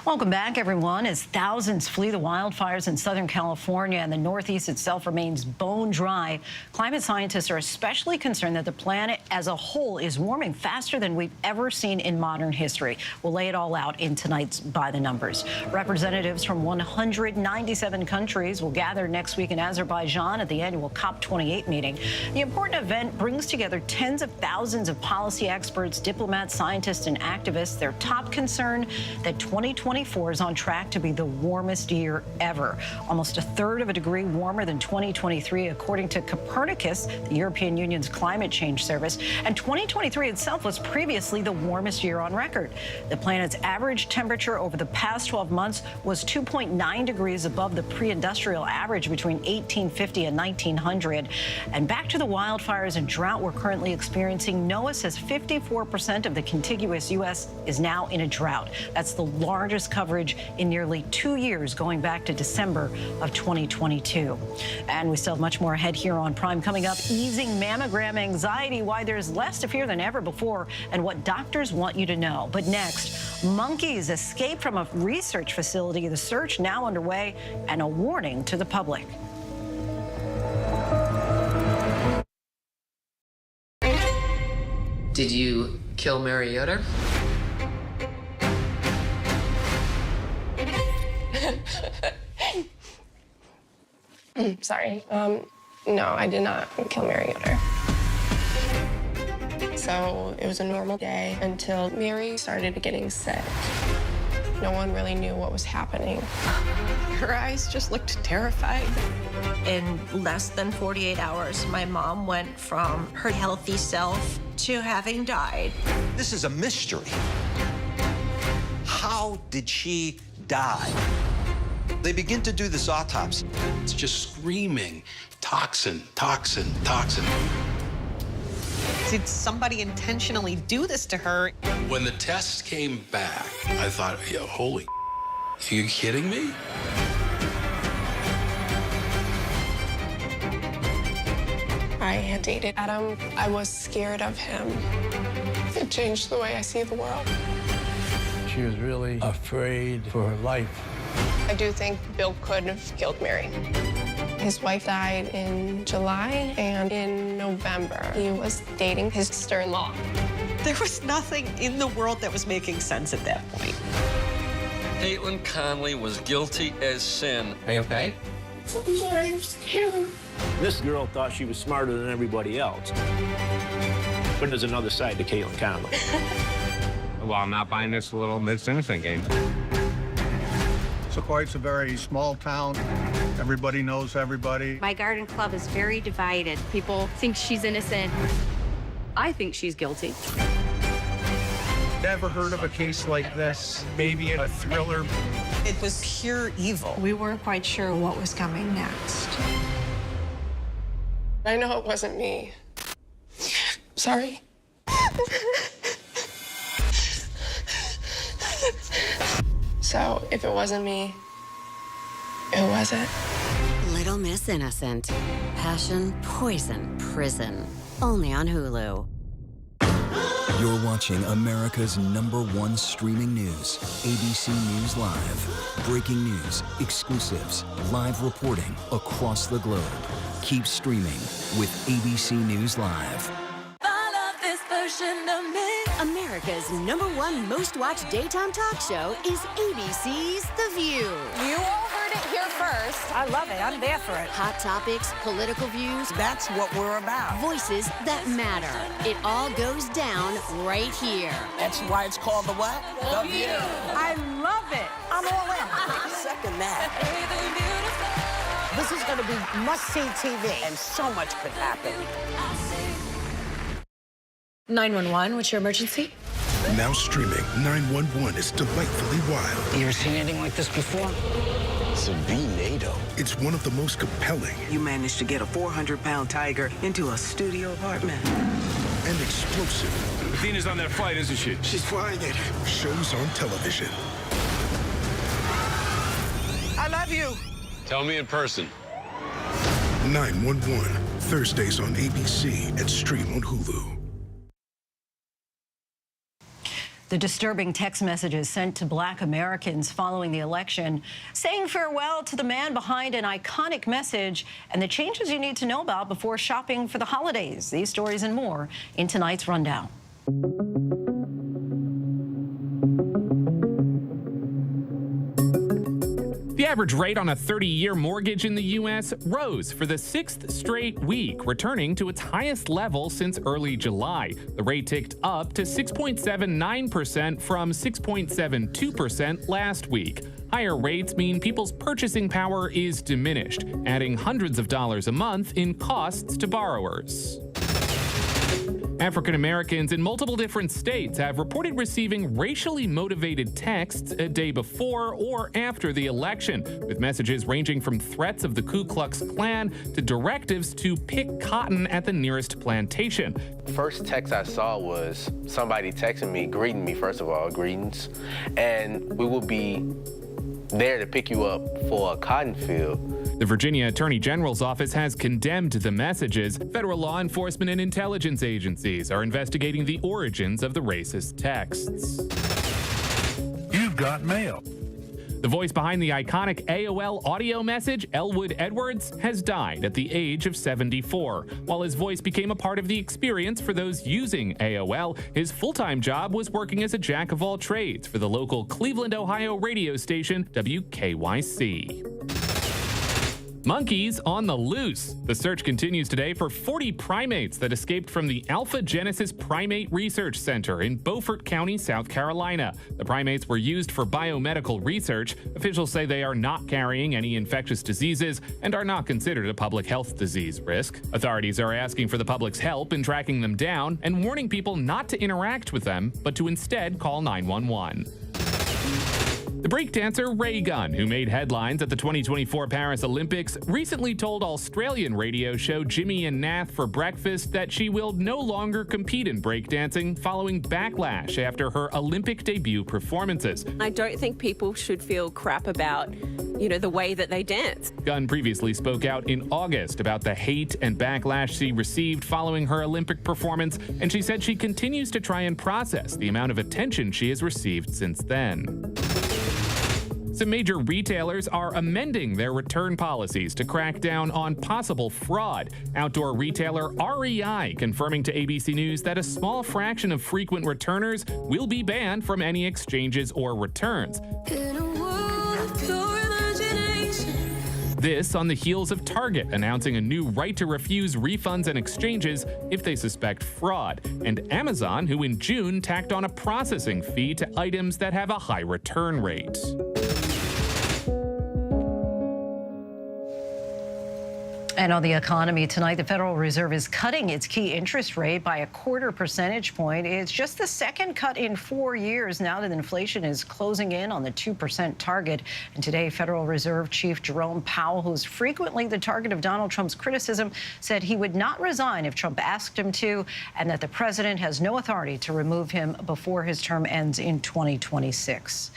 Welcome back, everyone. As thousands flee the wildfires in Southern California and the Northeast itself remains bone dry, climate scientists are especially concerned that the planet as a whole is warming faster than we've ever seen in modern history. We'll lay it all out in tonight's By the Numbers. Representatives from 197 countries will gather next week in Azerbaijan at the annual COP28 meeting. The important event brings together tens of thousands of policy experts, diplomats, scientists, and activists. Their top concern that 2024 is on track to be the warmest year ever, almost a third of a degree warmer than 2023, according to Copernicus, the European Union's climate change service. And 2023 itself was previously the warmest year on record. The planet's average temperature over the past 12 months was 2.9 degrees above the pre-industrial average between 1850 and 1900. And back to the wildfires and drought we're currently experiencing, NOAA says 54% of the contiguous U.S. is now in a drought. That's the largest coverage in nearly 2 years, going back to December of 2022. And we still have much more ahead here on Prime. Coming up, easing mammogram anxiety, why there's less to fear than ever before, and what doctors want you to know. But next, monkeys escape from a research facility. The search now underway, and a warning to the public. Did you kill Mary Yoder? Sorry. No, I did not kill Mary Yoder. So it was a normal day until Mary started getting sick. No one really knew what was happening. Her eyes just looked terrified. In less than 48 hours, my mom went from her healthy self to having died. This is a mystery. How did she die? They begin to do this autopsy. It's just screaming, toxin, toxin, toxin. Did somebody intentionally do this to her? When the tests came back, I thought, yo, holy, are you kidding me? I had dated Adam. I was scared of him. It changed the way I see the world. She was really afraid for her life. I do think Bill could have killed Mary. His wife died in July, and in November, he was dating his sister-in-law. There was nothing in the world that was making sense at that point. Caitlin Conley was guilty as sin. Are you okay? I'm scared. This girl thought she was smarter than everybody else. But there's another side to Caitlin Conley. Well, I'm not buying this little Miss Innocent game. Sequoia's a very small town. Everybody knows everybody. My garden club is very divided. People think she's innocent. I think she's guilty. Never heard of a case like this. Maybe a thriller. It was pure evil. We weren't quite sure what was coming next. I know it wasn't me. Sorry. So, if it wasn't me, who was it? Little Miss Innocent. Passion, poison, prison. Only on Hulu. You're watching America's #1 streaming news, ABC News Live. Breaking news, exclusives, live reporting across the globe. Keep streaming with ABC News Live. America's #1 most watched daytime talk show is ABC's The View. You all heard it here first. I love it. I'm there for it. Hot topics, political views. That's what we're about. Voices that matter. It all goes down right here. That's why it's called the what? The View. I love it. I'm all in. Second that. This is going to be must-see TV. And so much could happen. 911, what's your emergency? Now streaming, 911 is delightfully wild. You ever seen anything like this before? It's a V-NATO. It's one of the most compelling. You managed to get a 400-pound tiger into a studio apartment. And explosive. Athena's on that flight, isn't she? She's flying it. Shows on television. I love you. Tell me in person. 911, Thursdays on ABC and stream on Hulu. The disturbing text messages sent to Black Americans following the election, saying farewell to the man behind an iconic message and the changes you need to know about before shopping for the holidays. These stories and more in tonight's rundown. The average rate on a 30-year mortgage in the U.S. rose for the 6th straight week, returning to its highest level since early July. The rate ticked up to 6.79% from 6.72% last week. Higher rates mean people's purchasing power is diminished, adding hundreds of dollars a month in costs to borrowers. African Americans in multiple different states have reported receiving racially motivated texts a day before or after the election, with messages ranging from threats of the Ku Klux Klan to directives to pick cotton at the nearest plantation. First text I saw was somebody texting me, greeting me, first of all, greetings, and we will be there to pick you up for a cotton field. The Virginia Attorney General's office has condemned the messages. Federal law enforcement and intelligence agencies are investigating the origins of the racist texts. You've got mail. The voice behind the iconic AOL audio message, Elwood Edwards, has died at the age of 74. While his voice became a part of the experience for those using AOL, his full-time job was working as a jack of all trades for the local Cleveland, Ohio radio station, WKYC. Monkeys on the loose. The search continues today for 40 primates that escaped from the Alpha Genesis Primate Research Center in Beaufort County, South Carolina. The primates were used for biomedical research. Officials say they are not carrying any infectious diseases and are not considered a public health disease risk. Authorities are asking for the public's help in tracking them down and warning people not to interact with them, but to instead call 911. The breakdancer Ray Gunn, who made headlines at the 2024 Paris Olympics, recently told Australian radio show Jimmy and Nath for Breakfast that she will no longer compete in breakdancing following backlash after her Olympic debut performances. I don't think people should feel crap about, the way that they dance. Gunn previously spoke out in August about the hate and backlash she received following her Olympic performance, and she said she continues to try and process the amount of attention she has received since then. Some major retailers are amending their return policies to crack down on possible fraud. Outdoor retailer REI confirming to ABC News that a small fraction of frequent returners will be banned from any exchanges or returns. This on the heels of Target announcing a new right to refuse refunds and exchanges if they suspect fraud, and Amazon, who in June tacked on a processing fee to items that have a high return rate. And on the economy tonight, the Federal Reserve is cutting its key interest rate by 1/4 percentage point. It's just the second cut in 4 years now that inflation is closing in on the 2% target. And today, Federal Reserve Chief Jerome Powell, who's frequently the target of Donald Trump's criticism, said he would not resign if Trump asked him to, and that the president has no authority to remove him before his term ends in 2026.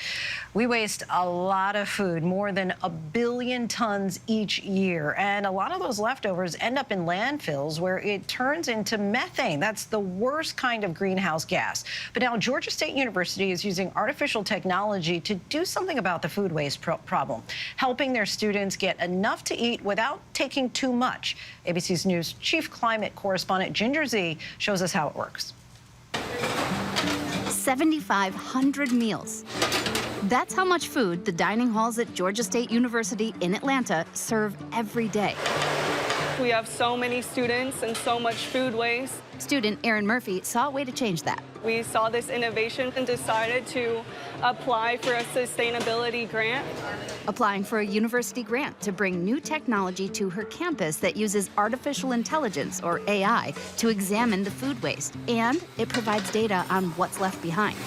We waste a lot of food, more than 1 billion tons each year, and a lot of those leftovers end up in landfills where it turns into methane. That's the worst kind of greenhouse gas. But now Georgia State University is using artificial technology to do something about the food waste problem, helping their students get enough to eat without taking too much. ABC's News Chief Climate Correspondent Ginger Z shows us how it works. 7,500 meals. That's how much food the dining halls at Georgia State University in Atlanta serve every day. We have so many students and so much food waste. Student Erin Murphy saw a way to change that. We saw this innovation and decided to apply for a sustainability grant. Applying for a university grant to bring new technology to her campus that uses artificial intelligence, or AI, to examine the food waste. And it provides data on what's left behind.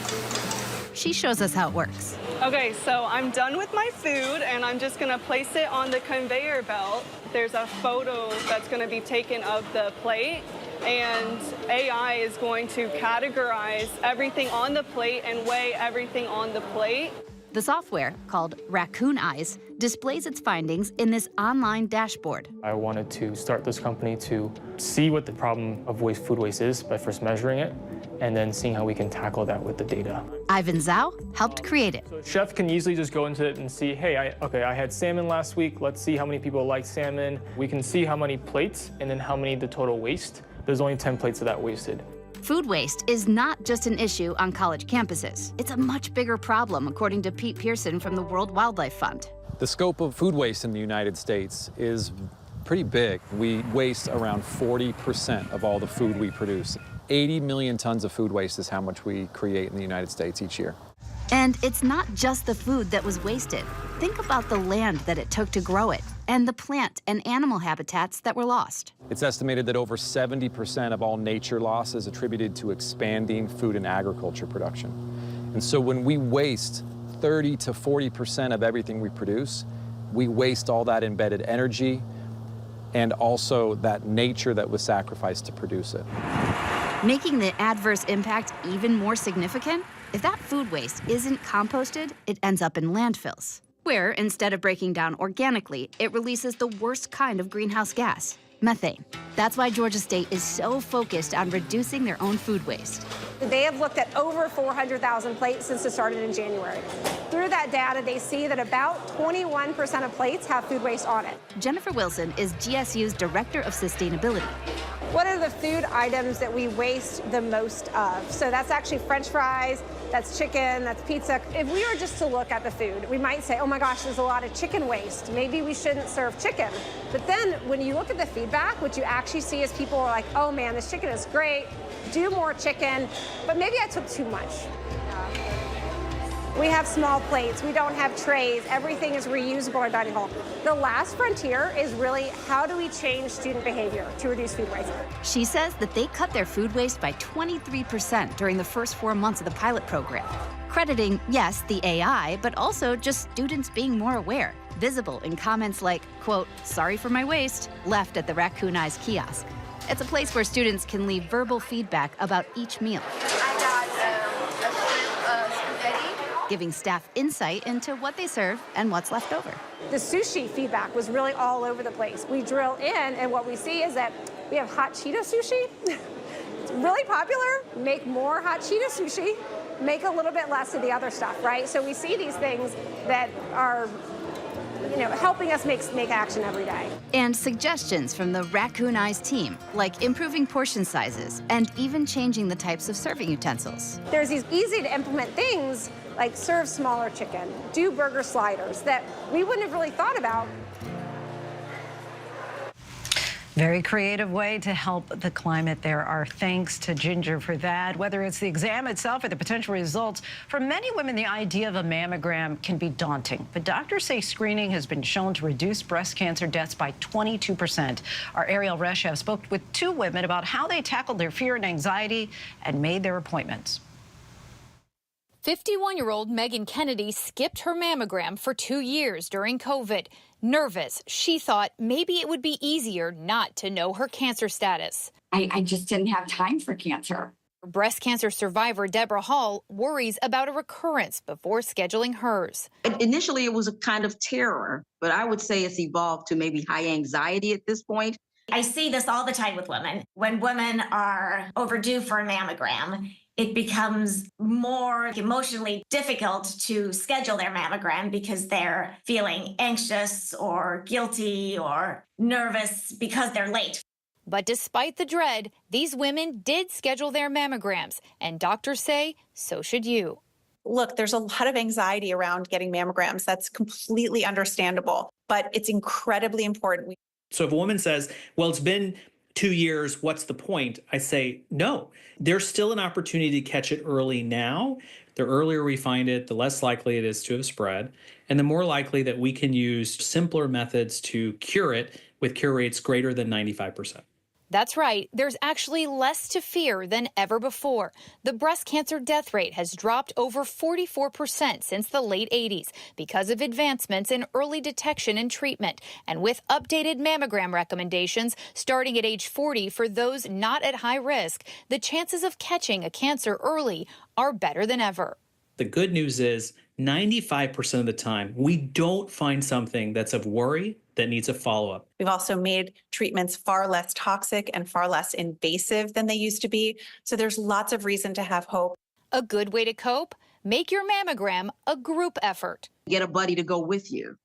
She shows us how it works. Okay, so I'm done with my food and I'm just gonna place it on the conveyor belt. There's a photo that's gonna be taken of the plate, and AI is going to categorize everything on the plate and weigh everything on the plate. The software, called Raccoon Eyes, displays its findings in this online dashboard. I wanted to start this company to see what the problem of food waste is by first measuring it, and then seeing how we can tackle that with the data. Ivan Zhao helped create it. So a chef can easily just go into it and see, hey, I had salmon last week. Let's see how many people like salmon. We can see how many plates and then how many the total waste. There's only 10 plates of that wasted. Food waste is not just an issue on college campuses. It's a much bigger problem, according to Pete Pearson from the World Wildlife Fund. The scope of food waste in the United States is pretty big. We waste around 40% of all the food we produce. 80 million tons of food waste is how much we create in the United States each year. And it's not just the food that was wasted. Think about the land that it took to grow it, and the plant and animal habitats that were lost. It's estimated that over 70% of all nature loss is attributed to expanding food and agriculture production. And so when we waste 30 to 40% of everything we produce, we waste all that embedded energy and also that nature that was sacrificed to produce it. Making the adverse impact even more significant, if that food waste isn't composted, it ends up in landfills, where instead of breaking down organically, it releases the worst kind of greenhouse gas, methane. That's why Georgia State is so focused on reducing their own food waste. They have looked at over 400,000 plates since it started in January. Through that data, they see that about 21% of plates have food waste on it. Jennifer Wilson is GSU's Director of Sustainability. What are the food items that we waste the most of? So that's actually French fries, that's chicken, that's pizza. If we were just to look at the food, we might say, oh my gosh, there's a lot of chicken waste. Maybe we shouldn't serve chicken. But then when you look at the feedback, what you actually see is people are like, oh man, this chicken is great, do more chicken, but maybe I took too much. We have small plates, we don't have trays, everything is reusable in our dining hall. The last frontier is really how do we change student behavior to reduce food waste? She says that they cut their food waste by 23% during the first 4 months of the pilot program. Crediting, yes, the AI, but also just students being more aware, visible in comments like, quote, sorry for my waste, left at the Raccoon Eyes kiosk. It's a place where students can leave verbal feedback about each meal. Giving staff insight into what they serve and what's left over. The sushi feedback was really all over the place. We drill in and what we see is that we have hot Cheeto sushi. It's really popular. Make more hot Cheeto sushi. Make a little bit less of the other stuff, right? So we see these things that are helping us make action every day. And suggestions from the Raccoon Eyes team, like improving portion sizes and even changing the types of serving utensils. There's these easy to implement things like serve smaller chicken, do burger sliders that we wouldn't have really thought about. Very creative way to help the climate there. Our thanks to Ginger for that. Whether it's the exam itself or the potential results, for many women, the idea of a mammogram can be daunting. But doctors say screening has been shown to reduce breast cancer deaths by 22%. Our Ariel Reshev spoke with 2 women about how they tackled their fear and anxiety and made their appointments. 51-year-old Megan Kennedy skipped her mammogram for 2 years during COVID. Nervous, she thought maybe it would be easier not to know her cancer status. I just didn't have time for cancer. Breast cancer survivor Deborah Hall worries about a recurrence before scheduling hers. Initially, it was a kind of terror, but I would say it's evolved to maybe high anxiety at this point. I see this all the time with women. When women are overdue for a mammogram, it becomes more emotionally difficult to schedule their mammogram because they're feeling anxious or guilty or nervous because they're late. But despite the dread, these women did schedule their mammograms, and doctors say so should you. Look, there's a lot of anxiety around getting mammograms. That's completely understandable, but it's incredibly important. So if a woman says, well, it's been 2 years, what's the point? I say, no, there's still an opportunity to catch it early now. The earlier we find it, the less likely it is to have spread, and the more likely that we can use simpler methods to cure it with cure rates greater than 95%. That's right. There's actually less to fear than ever before. The breast cancer death rate has dropped over 44% since the late 80s because of advancements in early detection and treatment. And with updated mammogram recommendations starting at age 40 for those not at high risk, the chances of catching a cancer early are better than ever. The good news is 95% of the time, we don't find something that's of worry that needs a follow-up. We've also made treatments far less toxic and far less invasive than they used to be. So there's lots of reason to have hope. A good way to cope? Make your mammogram a group effort. Get a buddy to go with you.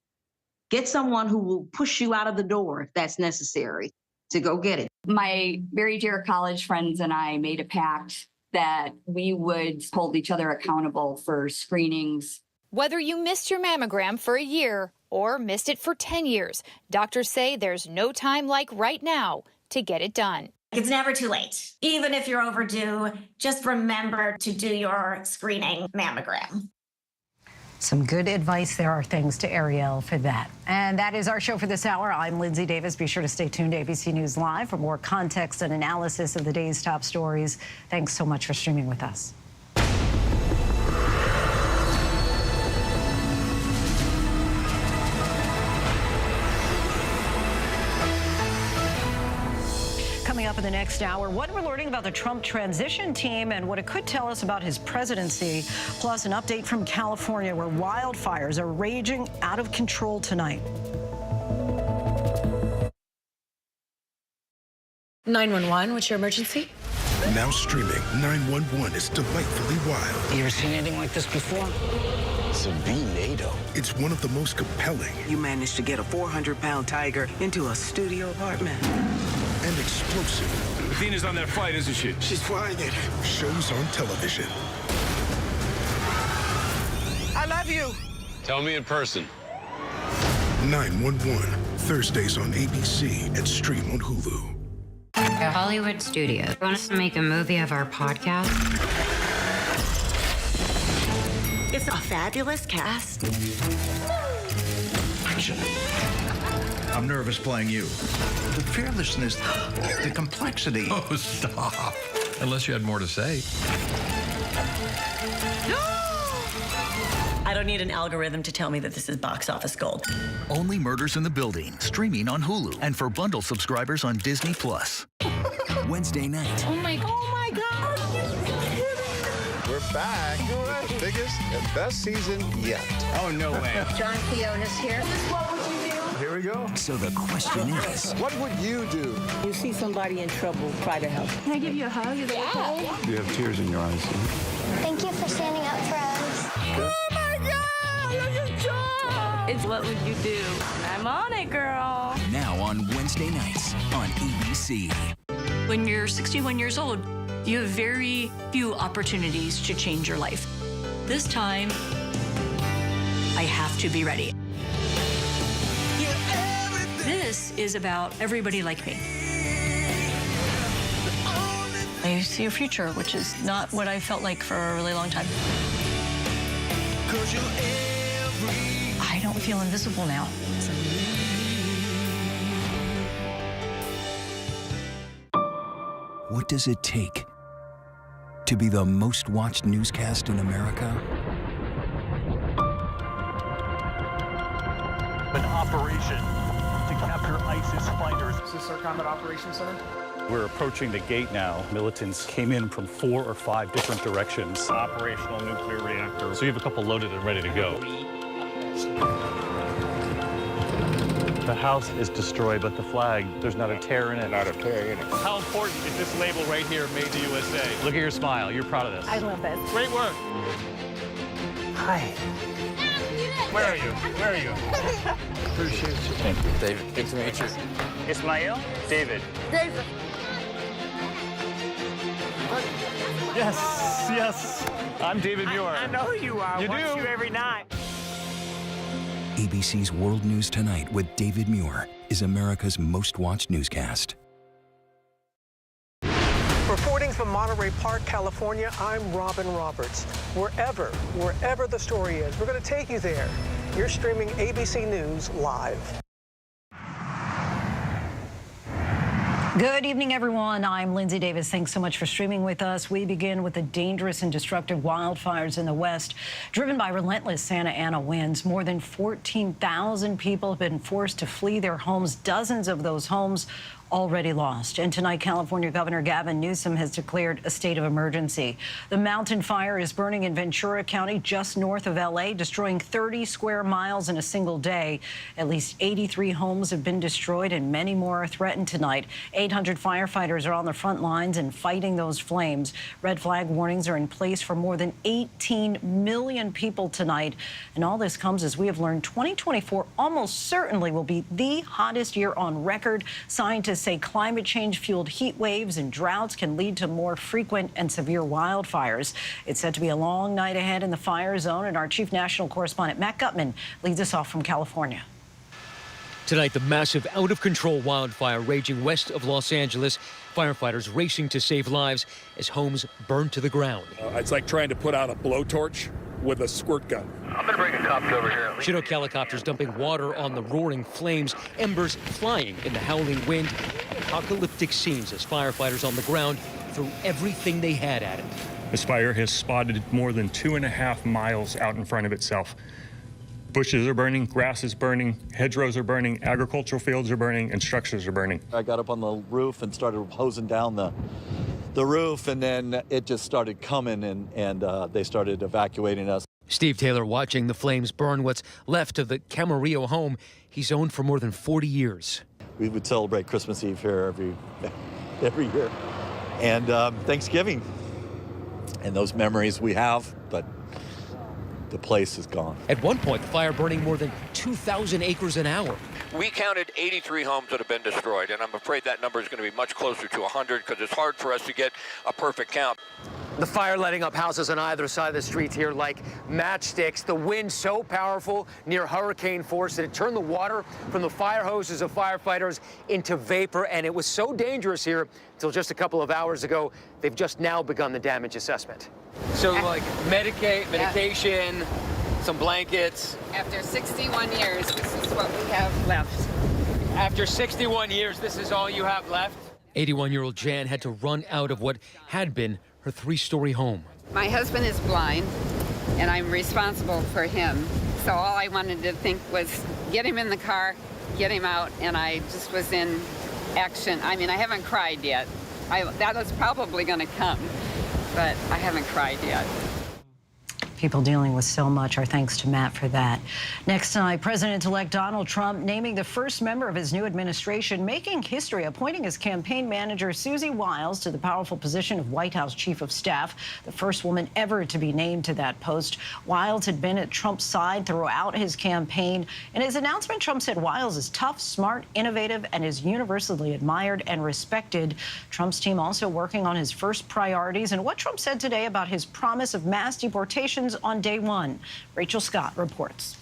Get someone who will push you out of the door if that's necessary to go get it. My very dear college friends and I made a pact that we would hold each other accountable for screenings. Whether you missed your mammogram for a year or missed it for 10 years, doctors say there's no time like right now to get it done. It's never too late. Even if you're overdue, just remember to do your screening mammogram. Some good advice there. Are things to Ariel for that. And that is our show for this hour. I'm Linsey Davis. Be sure to stay tuned to ABC News Live for more context and analysis of the day's top stories. Thanks so much for streaming with us. Coming up in the next hour, what we're learning about the Trump transition team and what it could tell us about his presidency, plus an update from California where wildfires are raging out of control tonight. 911, what's your emergency? Now streaming, 911 is delightfully wild. You ever seen anything like this before? It's a V-NATO. It's one of the most compelling. You managed to get a 400-pound tiger into a studio apartment. And explosive. Athena's on that flight, isn't she? She's flying it. Shows on television. I love you. Tell me in person. 911, Thursdays on ABC and stream on Hulu. The Hollywood Studios want us to make a movie of our podcast. It's a fabulous cast. Action. I'm nervous playing you. The fearlessness, the complexity. Oh, stop. Unless you had more to say. I don't need an algorithm to tell me that this is box office gold. Only Murders in the Building, streaming on Hulu and for bundle subscribers on Disney+. Wednesday night. Oh my God. We're back. Biggest and best season yet. Oh, no way. John Fiona's here. What would you do? Here we go. So the question is, what would you do? You see somebody in trouble, try to help. Can I give you a hug? Is that okay? You have tears in your eyes. Thank you for standing up for us. Oh my God! Look at John! It's what would you do? I'm on it, girl. now on Wednesday nights on ABC. When you're 61 years old, you have very few opportunities to change your life. This time, I have to be ready. This is about everybody like me. I see a future, which is not what I felt like for a really long time. I don't feel invisible now. What does it take to be the most watched newscast in America? An operation to capture ISIS fighters. Is this our Combat Operations Center? We're approaching the gate now. Militants came in from 4 or 5 different directions. Operational nuclear reactor. So you have a couple loaded and ready to go. The house is destroyed, but the flag, there's not a tear in it. Not a tear in it. How important is this label right here, Made in the USA? Look at your smile. You're proud of this. I love this. Great work. Hi. Where are you? Where are you? Appreciate you. Thank you. David, good to meet you. Ismail? David. David. Yes, yes. I'm David Muir. I know who you are. You Watch do? you every night. ABC's World News Tonight with David Muir is America's most watched newscast. Reporting from Monterey Park, California, I'm Robin Roberts. Wherever the story is, we're going to take you there. You're streaming ABC News live. Good evening, everyone. I'm Linsey Davis. Thanks so much for streaming with us. We begin with the dangerous and destructive wildfires in the West, driven by relentless Santa Ana winds. More than 14,000 people have been forced to flee their homes. Dozens of those homes already lost. And tonight, California Governor Gavin Newsom has declared a state of emergency. The mountain fire is burning in Ventura County, just north of L.A., destroying 30 square miles in a single day. At least 83 homes have been destroyed and many more are threatened tonight. 800 firefighters are on the front lines and fighting those flames. Red flag warnings are in place for more than 18 million people tonight. And all this comes as we have learned 2024 almost certainly will be the hottest year on record. Scientists say climate change-fueled heat waves and droughts can lead to more frequent and severe wildfires. It's set to be a long night ahead in the fire zone, and our chief national correspondent, Matt Gutman, leads us off from California. Tonight, the massive out-of-control wildfire raging west of Los Angeles. Firefighters racing to save lives as homes burn to the ground. It's like trying to put out a blowtorch with a squirt gun. I'm going to bring a copter over here. Chinook helicopters dumping water on the roaring flames, embers flying in the howling wind. Apocalyptic scenes as firefighters on the ground threw everything they had at it. This fire has spotted more than 2.5 miles out in front of itself. Bushes are burning, grass is burning, hedgerows are burning, agricultural fields are burning, and structures are burning. I got up on the roof and started hosing down the roof, and then it just started coming, and they started evacuating us. Steve Taylor watching the flames burn what's left of the Camarillo home he's owned for more than 40 years. We would celebrate Christmas Eve here every year, and Thanksgiving, and those memories we have, but the place is gone. At one point, the fire burning more than 2,000 acres an hour. We counted 83 homes that have been destroyed, and I'm afraid that number is going to be much closer to 100 because it's hard for us to get a perfect count. The fire lighting up houses on either side of the street here like matchsticks. The wind so powerful, near hurricane force, that it turned the water from the fire hoses of firefighters into vapor, and it was so dangerous here until just a couple of hours ago. They've just now begun the damage assessment. So like medication, some blankets. After 61 years, this is what we have left. After 61 years, this is all you have left? 81-year-old Jan had to run out of what had been her 3-story home. My husband is blind, and I'm responsible for him. So all I wanted to think was get him in the car, get him out, and I just was in action. I mean, I haven't cried yet. That was probably going to come, but I haven't cried yet. People dealing with so much. Our thanks to Matt for that. Next tonight, President-elect Donald Trump naming the first member of his new administration, making history, appointing his campaign manager, Susie Wiles, to the powerful position of White House Chief of Staff, the first woman ever to be named to that post. Wiles had been at Trump's side throughout his campaign. In his announcement, Trump said Wiles is tough, smart, innovative, and is universally admired and respected. Trump's team also working on his first priorities and what Trump said today about his promise of mass deportations on day one. Rachel Scott reports.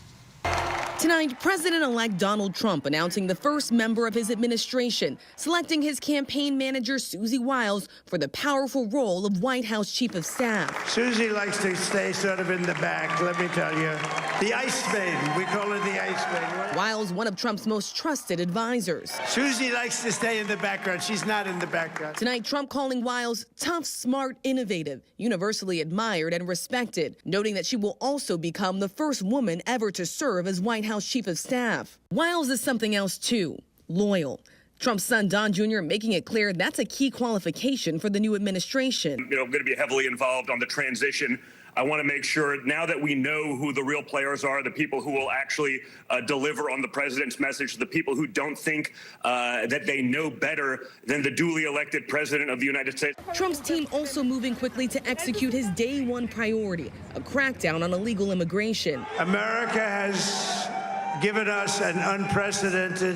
Tonight, President-elect Donald Trump announcing the first member of his administration, selecting his campaign manager, Susie Wiles, for the powerful role of White House Chief of Staff. Susie likes to stay sort of in the back, let me tell you. The Ice Maiden, we call her the Ice Maiden. Wiles, one of Trump's most trusted advisors. Susie likes to stay in the background. She's not in the background. Tonight, Trump calling Wiles tough, smart, innovative, universally admired and respected, noting that she will also become the first woman ever to serve as White House Chief of Staff. Wiles is something else too, loyal. Trump's son, Don Jr., making it clear that's a key qualification for the new administration. I'm going to be heavily involved on the transition. I want to make sure now that we know who the real players are, the people who will actually deliver on the president's message, the people who don't think that they know better than the duly elected president of the United States. Trump's team also moving quickly to execute his day one priority, a crackdown on illegal immigration. America has given us an unprecedented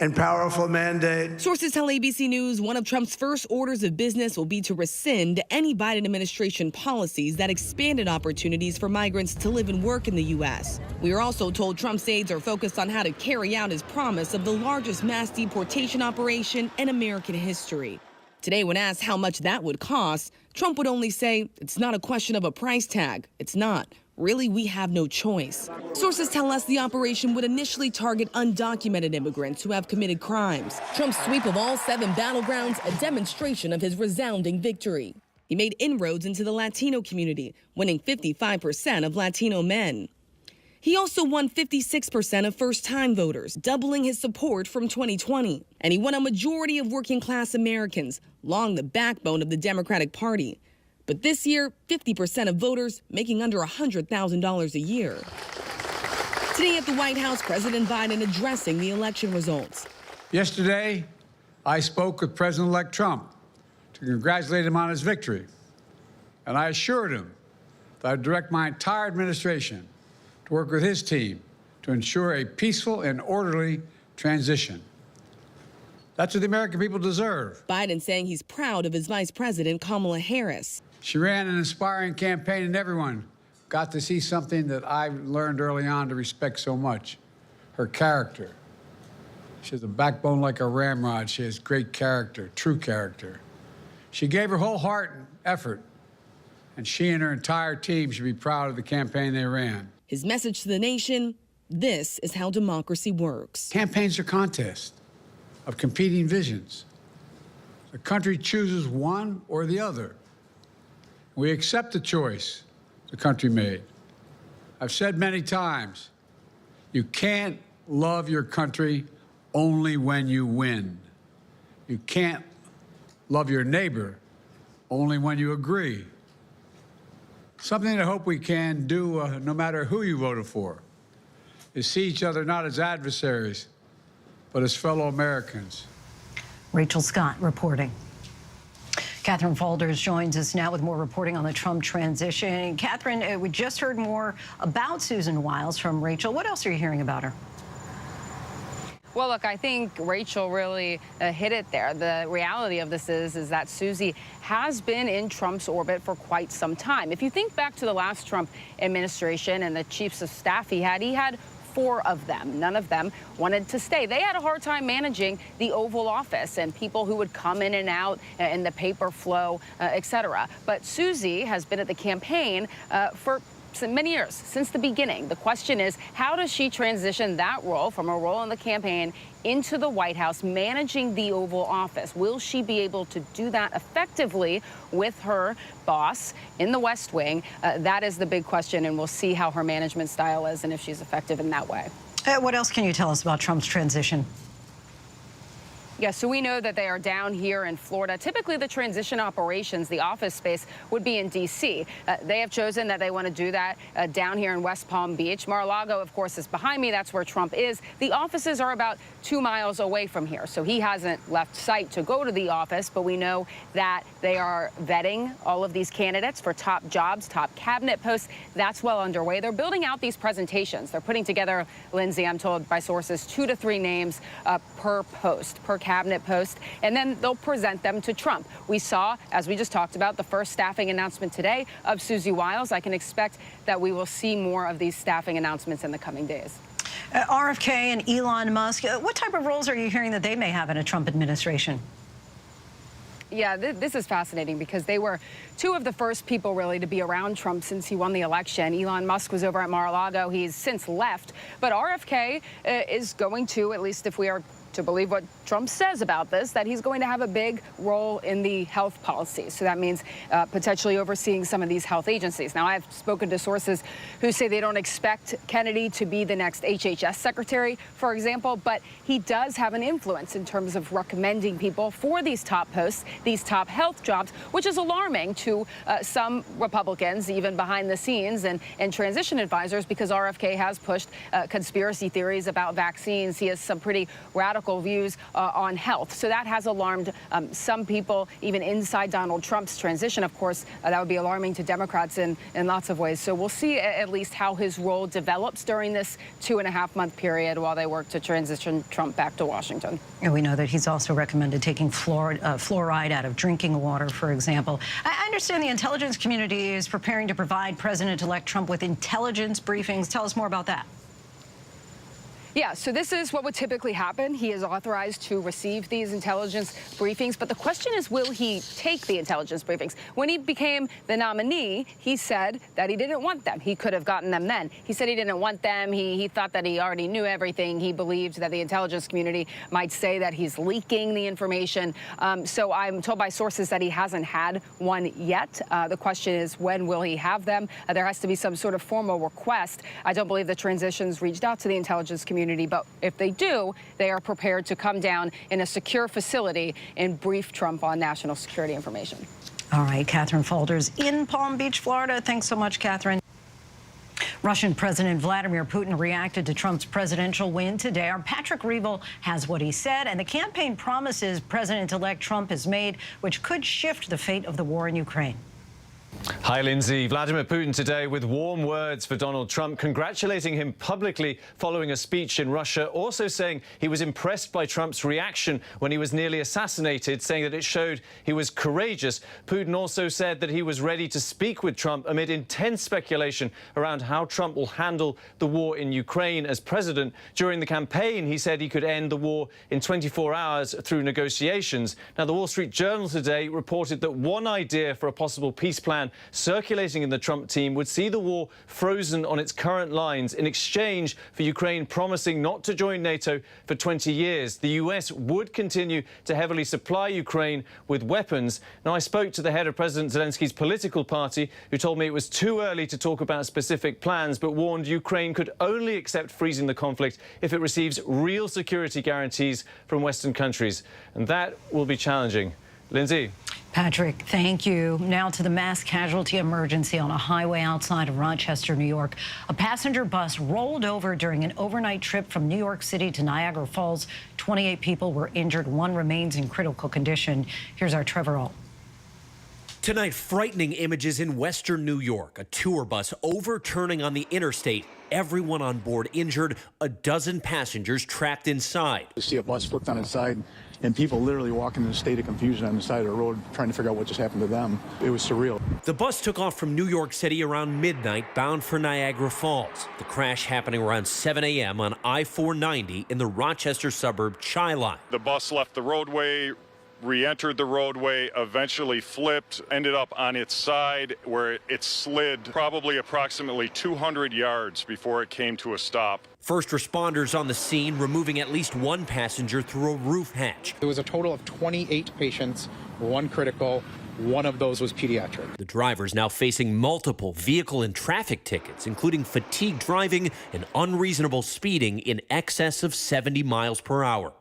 and powerful mandate. Sources tell ABC News one of Trump's first orders of business will be to rescind any Biden administration policies that expanded opportunities for migrants to live and work in the U.S. We are also told Trump's aides are focused on how to carry out his promise of the largest mass deportation operation in American history. Today, when asked how much that would cost, Trump would only say it's not a question of a price tag. It's not. Really, we have no choice. Sources tell us the operation would initially target undocumented immigrants who have committed crimes. Trump's sweep of all 7 battlegrounds, a demonstration of his resounding victory. He made inroads into the Latino community, winning 55% of Latino men. He also won 56% of first-time voters, doubling his support from 2020. And he won a majority of working-class Americans, long the backbone of the Democratic Party. But this year, 50% of voters making under $100,000 a year. Today at the White House, President Biden addressing the election results. Yesterday, I spoke with President-elect Trump to congratulate him on his victory. And I assured him that I'd direct my entire administration to work with his team to ensure a peaceful and orderly transition. That's what the American people deserve. Biden saying he's proud of his Vice President, Kamala Harris. She ran an inspiring campaign, and everyone got to see something that I learned early on to respect so much, her character. She has a backbone like a ramrod. She has great character, true character. She gave her whole heart and effort, and she and her entire team should be proud of the campaign they ran. His message to the nation, this is how democracy works. Campaigns are contests of competing visions. The country chooses one or the other. We accept the choice the country made. I've said many times, you can't love your country only when you win. You can't love your neighbor only when you agree. Something I hope we can do, no matter who you voted for, is see each other not as adversaries, but as fellow Americans. Rachel Scott reporting. Catherine Falders joins us now with more reporting on the Trump transition. Catherine, we just heard more about Susan Wiles from Rachel. What else are you hearing about her? Well, look, I think Rachel really hit it there. The reality of this is that Susie has been in Trump's orbit for quite some time. If you think back to the last Trump administration and the chiefs of staff he had 4 of them. None of them wanted to stay. They had a hard time managing the Oval Office and people who would come in and out and the paper flow, et cetera. But Susie has been at the campaign for many years, since the beginning. The question is, how does she transition that role from a role in the campaign into the White House, managing the Oval Office? Will she be able to do that effectively with her boss in the West Wing? That is the big question, and we'll see how her management style is and if she's effective in that way. What else can you tell us about Trump's transition? Yeah, so we know that they are down here in Florida. Typically, the transition operations, the office space, would be in D.C. They have chosen that they want to do that down here in West Palm Beach. Mar-a-Lago, of course, is behind me. That's where Trump is. The offices are about 2 miles away from here, so he hasn't left site to go to the office, but we know that they are vetting all of these candidates for top jobs, top cabinet posts. That's well underway. They're building out these presentations. They're putting together, Lindsay, I'm told by sources, 2 to 3 names per post, per cabinet posts, and then they'll present them to Trump. We saw, as we just talked about, the first staffing announcement today of Susie Wiles. I can expect that we will see more of these staffing announcements in the coming days. RFK and Elon Musk, what type of roles are you hearing that they may have in a Trump administration? Yeah, this is fascinating because they were two of the first people really to be around Trump since he won the election. Elon Musk was over at Mar-a-Lago. He's since left. But RFK is going to, at least if we are to believe what Trump says about this, that he's going to have a big role in the health policy. So that means potentially overseeing some of these health agencies. Now, I've spoken to sources who say they don't expect Kennedy to be the next HHS secretary, for example, but he does have an influence in terms of recommending people for these top posts, these top health jobs, which is alarming to some Republicans, even behind the scenes and transition advisors, because RFK has pushed conspiracy theories about vaccines. He has some pretty radical views on health. So that has alarmed some people, even inside Donald Trump's transition. Of course, that would be alarming to Democrats in lots of ways. So we'll see at least how his role develops during this 2.5-month period while they work to transition Trump back to Washington. And we know that he's also recommended taking fluoride out of drinking water, for example. I understand the intelligence community is preparing to provide President-elect Trump with intelligence briefings. Tell us more about that. Yeah, so this is what would typically happen. He is authorized to receive these intelligence briefings, but the question is, will he take the intelligence briefings? When he became the nominee, he said that he didn't want them. He could have gotten them then. He said he didn't want them. He thought that he already knew everything. He believed that the intelligence community might say that he's leaking the information. So I'm told by sources that he hasn't had one yet. The question is, when will he have them? There has to be some sort of formal request. I don't believe the transition's reached out to the intelligence community, but if they do, they are prepared to come down in a secure facility and brief Trump on national security information. All right, Catherine Falders in Palm Beach, Florida. Thanks so much, Catherine. Russian President Vladimir Putin reacted to Trump's presidential win today. Our Patrick Reevell has what he said and the campaign promises President-elect Trump has made, which could shift the fate of the war in Ukraine. Hi, Lindsay. Vladimir Putin today with warm words for Donald Trump, congratulating him publicly following a speech in Russia, also saying he was impressed by Trump's reaction when he was nearly assassinated, saying that it showed he was courageous. Putin also said that he was ready to speak with Trump amid intense speculation around how Trump will handle the war in Ukraine as president. During the campaign, he said he could end the war in 24 hours through negotiations. Now, the Wall Street Journal today reported that one idea for a possible peace plan circulating in the Trump team would see the war frozen on its current lines in exchange for Ukraine promising not to join NATO for 20 years. The U.S. would continue to heavily supply Ukraine with weapons. Now, I spoke to the head of President Zelensky's political party, who told me it was too early to talk about specific plans, but warned Ukraine could only accept freezing the conflict if it receives real security guarantees from Western countries. And that will be challenging. Lindsay. Patrick, thank you. Now to the mass casualty emergency on a highway outside of Rochester, New York. A passenger bus rolled over during an overnight trip from New York City to Niagara Falls. 28 people were injured. One remains in critical condition. Here's our Trevor Ault. Tonight, frightening images in western New York. A tour bus overturning on the interstate. Everyone on board injured. A dozen passengers trapped inside. You see a bus flipped on its side and people literally walking in a state of confusion on the side of the road trying to figure out what just happened to them. It was surreal. The bus took off from New York City around midnight, bound for Niagara Falls. The crash happening around 7 a.m. on I-490 in the Rochester suburb Chi-Line. The bus left the roadway, re-entered the roadway, eventually flipped, ended up on its side where it slid probably approximately 200 yards before it came to a stop. First responders on the scene removing at least one passenger through a roof hatch. There was a total of 28 patients, one critical. One of those was pediatric. The driver is now facing multiple vehicle and traffic tickets, including fatigue driving and unreasonable speeding in excess of 70 miles per hour.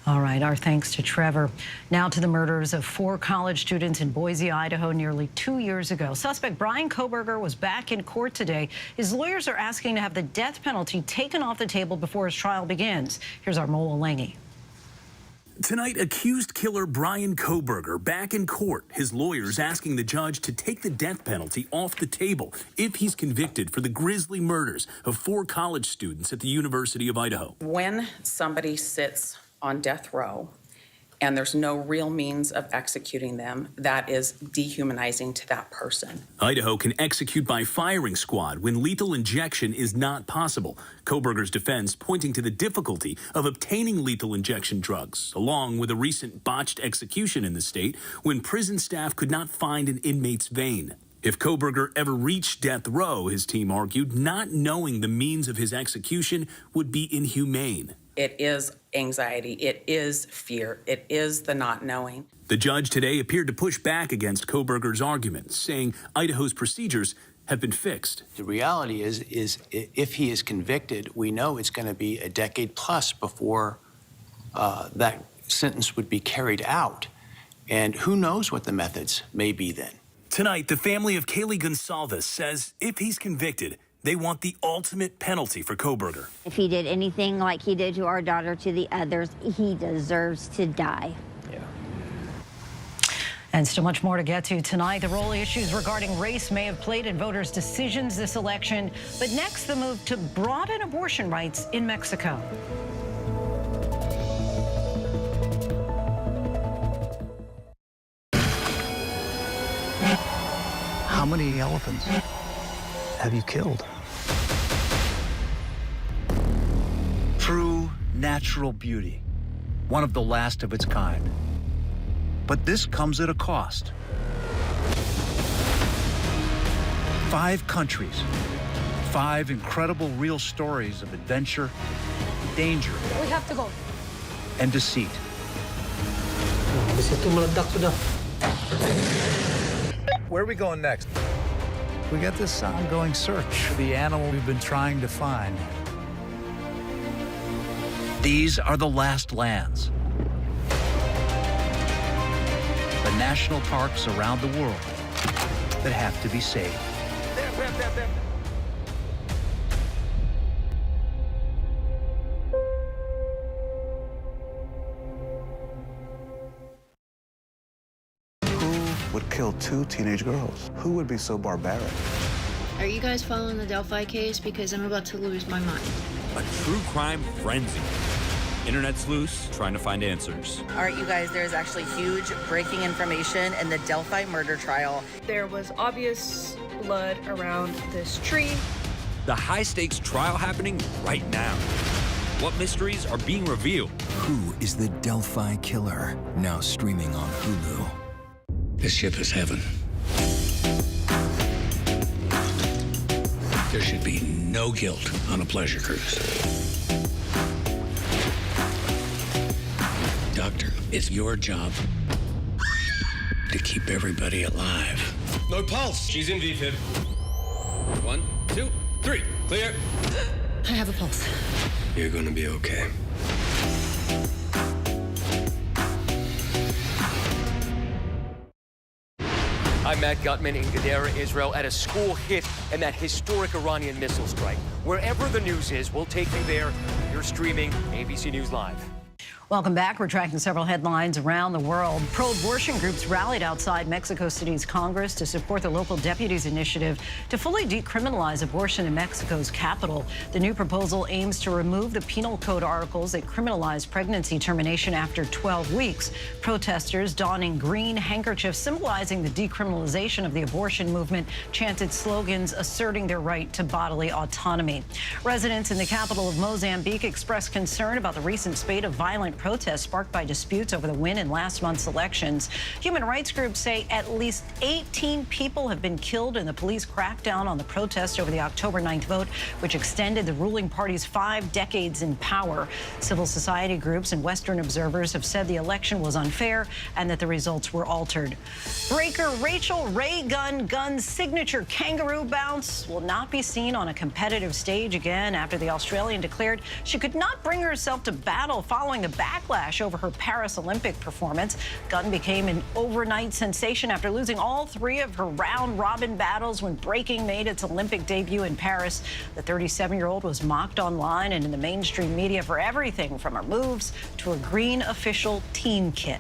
All right, our thanks to Trevor. Now to the murders of 4 college students in Boise, Idaho, nearly 2 years ago. Suspect Brian Kohberger was back in court today. His lawyers are asking to have the death penalty taken off the table before his trial begins. Here's our Mola Lange. Tonight, accused killer Brian Kohberger back in court. His lawyers asking the judge to take the death penalty off the table if he's convicted for the grisly murders of 4 college students at the University of Idaho. When somebody sits on death row and there's no real means of executing them, that is dehumanizing to that person. Idaho can execute by firing squad when lethal injection is not possible. Kohberger's defense pointing to the difficulty of obtaining lethal injection drugs, along with a recent botched execution in the state when prison staff could not find an inmate's vein. If Kohberger ever reached death row, his team argued, not knowing the means of his execution would be inhumane. It is anxiety. It is fear. It is the not knowing. The judge today appeared to push back against Kohberger's arguments, saying Idaho's procedures have been fixed. The reality is if he is convicted, we know it's going to be a decade plus before that sentence would be carried out. And who knows what the methods may be then. Tonight, the family of Kaylee Gonsalves says if he's convicted, they want the ultimate penalty for Kohberger. If he did anything like he did to our daughter, to the others, he deserves to die. And still much more to get to tonight. The role issues regarding race may have played in voters' decisions this election. But next, the move to broaden abortion rights in Mexico. How many elephants have you killed? True natural beauty, one of the last of its kind. But this comes at a cost. 5 countries, 5 incredible real stories of adventure, danger, We have to go. and deceit. Where are we going next? We got this ongoing search for the animal we've been trying to find. These are the last lands. The national parks around the world that have to be saved. Who would kill 2 teenage girls? Who would be so barbaric? Are you guys following the Delphi case? Because I'm about to lose my mind. A true crime frenzy. Internet's loose, trying to find answers. All right, you guys, there's actually huge breaking information in the Delphi murder trial. There was obvious blood around this tree. The high-stakes trial happening right now. What mysteries are being revealed? Who is the Delphi killer? Now streaming on Hulu. This ship is heaven. There should be no guilt on a pleasure cruise. Doctor, it's your job to keep everybody alive. No pulse. She's in VFib. 1, 2, 3. Clear. I have a pulse. You're gonna be okay. I'm Matt Gutman in Gadara, Israel, at a school hit and that historic Iranian missile strike. Wherever the news is, we'll take you there. You're streaming ABC News Live. Welcome back. We're tracking several headlines around the world. Pro-abortion groups rallied outside Mexico City's Congress to support the local deputies' initiative to fully decriminalize abortion in Mexico's capital. The new proposal aims to remove the penal code articles that criminalize pregnancy termination after 12 weeks. Protesters donning green handkerchiefs symbolizing the decriminalization of the abortion movement chanted slogans asserting their right to bodily autonomy. Residents in the capital of Mozambique expressed concern about the recent spate of violent protests sparked by disputes over the win in last month's elections. Human rights groups say at least 18 people have been killed in the police crackdown on the protest over the October 9th vote, which extended the ruling party's 5 decades in power. Civil society groups and Western observers have said the election was unfair and that the results were altered. Breaker Rachel Ray Gunn's signature kangaroo bounce will not be seen on a competitive stage again after the Australian declared she could not bring herself to battle following the backlash over her Paris Olympic performance. Gunn became an overnight sensation after losing all 3 of her round-robin battles when breaking made its Olympic debut in Paris. The 37-year-old was mocked online and in the mainstream media for everything from her moves to her green official team kit.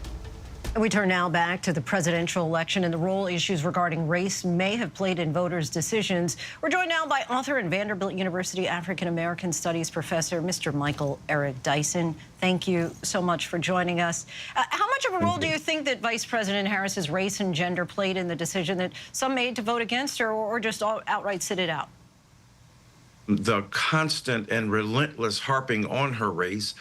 And we turn now back to the presidential election and the role issues regarding race may have played in voters' decisions. We're joined now by author and Vanderbilt University African-American Studies professor, Mr. Michael Eric Dyson. Thank you so much for joining us. How much of a role do you think that Vice President Harris's race and gender played in the decision that some made to vote against her or just outright sit it out? The constant and relentless harping on her race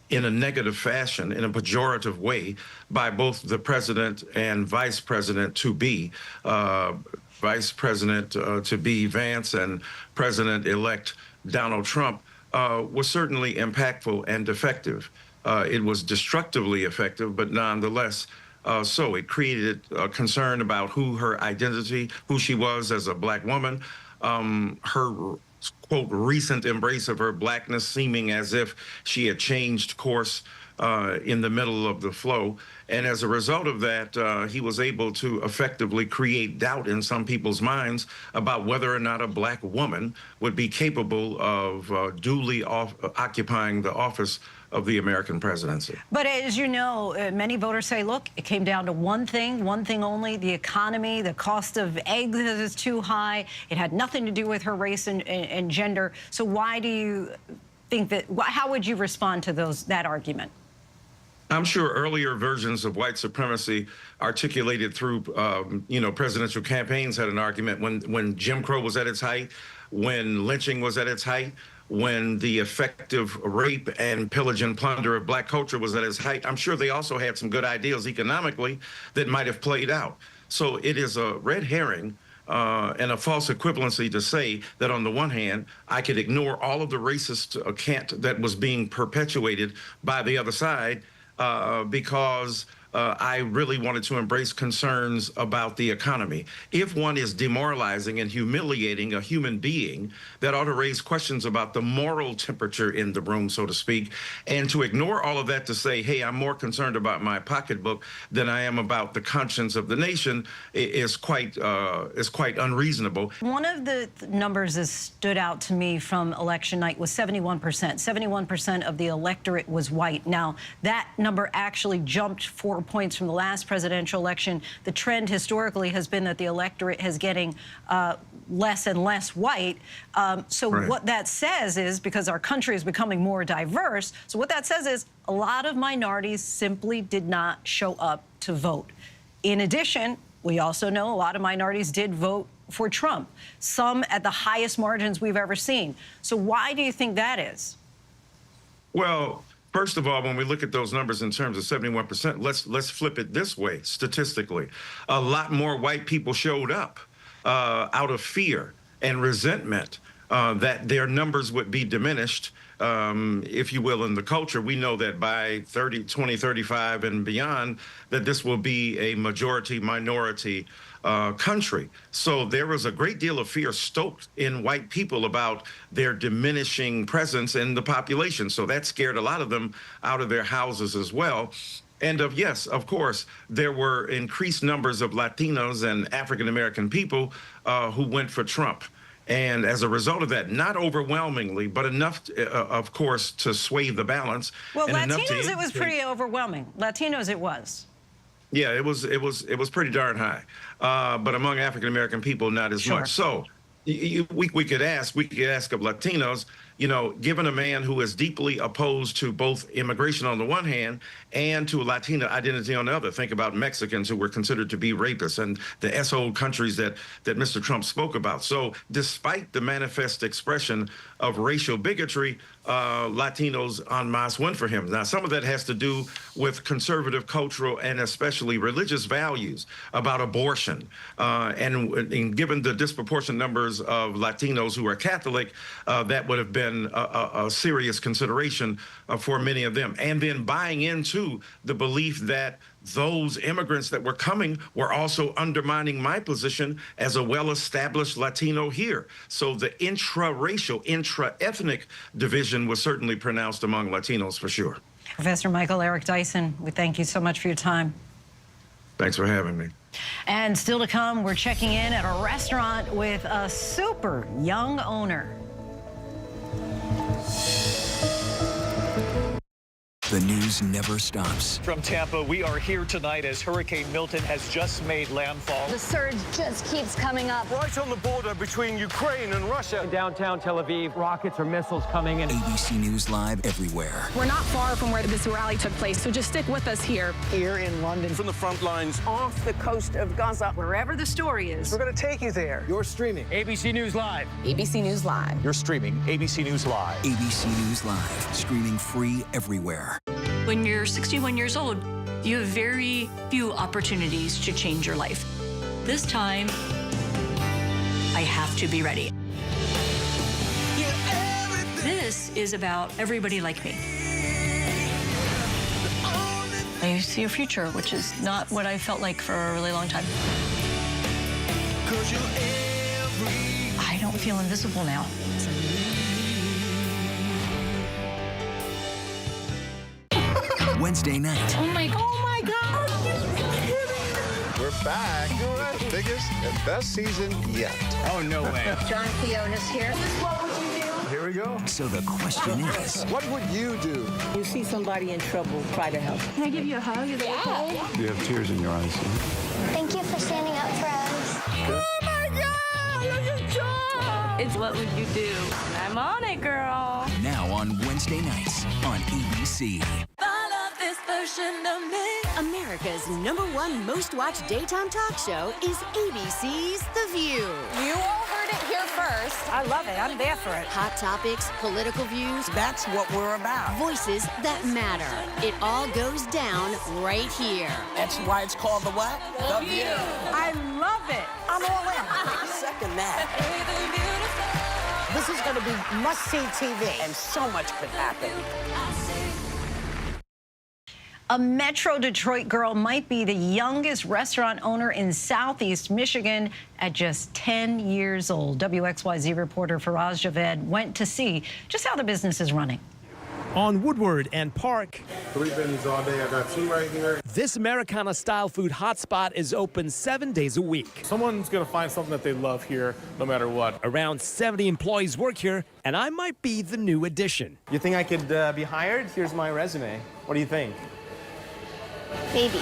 in a negative fashion, in a pejorative way, by both the president and vice president to be, Vice President to be Vance and President-elect Donald Trump, was certainly impactful and effective. It was destructively effective, but nonetheless, so it created a concern about her identity, who she was as a black woman, her quote, recent embrace of her blackness, seeming as if she had changed course in the middle of the flow. And as a result of that, he was able to effectively create doubt in some people's minds about whether or not a black woman would be capable of duly occupying the office of the American presidency. But as you know, many voters say, look, it came down to one thing only, the economy. The cost of eggs is too high. It had nothing to do with her race and gender. So why do you think that, how would you respond to that argument? I'm sure earlier versions of white supremacy articulated through, presidential campaigns had an argument when Jim Crow was at its height, when lynching was at its height, when the effective rape and pillage and plunder of black culture was at its height. I'm sure they also had some good ideals economically that might have played out. So it is a red herring and a false equivalency to say that on the one hand, I could ignore all of the racist cant that was being perpetuated by the other side because I really wanted to embrace concerns about the economy. If one is demoralizing and humiliating a human being, that ought to raise questions about the moral temperature in the room, so to speak. And to ignore all of that to say, hey, I'm more concerned about my pocketbook than I am about the conscience of the nation is quite unreasonable. One of the numbers that stood out to me from election night was 71%. 71% of the electorate was white. Now, that number actually jumped 4 points from the last presidential election. The trend historically has been that the electorate is getting less and less white. So right. What that says is, because our country is becoming more diverse, so what that says is a lot of minorities simply did not show up to vote. In addition, we also know a lot of minorities did vote for Trump, some at the highest margins we've ever seen. So why do you think that is? Well, first of all, when we look at those numbers in terms of 71%, let's flip it this way statistically. A lot more white people showed up out of fear and resentment that their numbers would be diminished, if you will, in the culture. We know that by 2035 and beyond, that this will be a majority-minority country. So there was a great deal of fear stoked in white people about their diminishing presence in the population. So that scared a lot of them out of their houses as well. And yes, of course, there were increased numbers of Latinos and African-American people who went for Trump. And as a result of that, not overwhelmingly, but enough, of course, to sway the balance. Well, and Latinos, it was pretty overwhelming. Latinos, it was. Yeah, it was pretty darn high. But among African-American people, not as much. So we could ask of Latinos, given a man who is deeply opposed to both immigration on the one hand and to Latino identity on the other. Think about Mexicans who were considered to be rapists and the S-hole countries that Mr. Trump spoke about. So despite the manifest expression of racial bigotry, Latinos en masse went for him. Now, some of that has to do with conservative cultural and especially religious values about abortion. And given the disproportionate numbers of Latinos who are Catholic, that would have been a serious consideration for many of them. And then buying into the belief that those immigrants that were coming were also undermining my position as a well-established Latino here. So the intra-racial, intra-ethnic division was certainly pronounced among Latinos for sure. Professor Michael Eric Dyson, we thank you so much for your time. Thanks for having me. And still to come, we're checking in at a restaurant with a super young owner. The news never stops. From Tampa, we are here tonight as Hurricane Milton has just made landfall. The surge just keeps coming up. Right on the border between Ukraine and Russia. In downtown Tel Aviv, rockets or missiles coming in. ABC News Live everywhere. We're not far from where this rally took place, so just stick with us here. Here in London. From the front lines. Off the coast of Gaza. Wherever the story is. We're going to take you there. You're streaming. ABC News Live. ABC News Live. You're streaming ABC News Live. ABC News Live, streaming free everywhere. When you're 61 years old, you have very few opportunities to change your life. This time, I have to be ready. This is about everybody like me. I see a future, which is not what I felt like for a really long time. I don't feel invisible now. Wednesday night. Oh my God. We're back. The biggest and best season yet. Oh, no way. John Fiona's here. What would you do? Here we go. So the question is, what would you do? You see somebody in trouble, try to help. Can I give you a hug? Is that okay? You have tears in your eyes. Thank you for standing up for us. Oh my God! Look at John! It's what would you do? I'm on it, girl. now on Wednesday nights on ABC. This version of me. America's #1 most watched daytime talk show is ABC's The View. You all heard it here first. I love it. I'm there for it. Hot topics, political views. That's what we're about. Voices that matter. It all goes down right here. That's why it's called the what? The View. I love it. I'm all in. Second that. This is going to be must-see TV, and so much could happen. A Metro Detroit girl might be the youngest restaurant owner in Southeast Michigan at just 10 years old. WXYZ reporter Faraz Javed went to see just how the business is running. On Woodward and Park, 3 business all day. I got 2 right here. this Americana-style food hotspot is open 7 days a week. Someone's going to find something that they love here no matter what. Around 70 employees work here, and I might be the new addition. You think I could be hired? Here's my resume. What do you think? Maybe.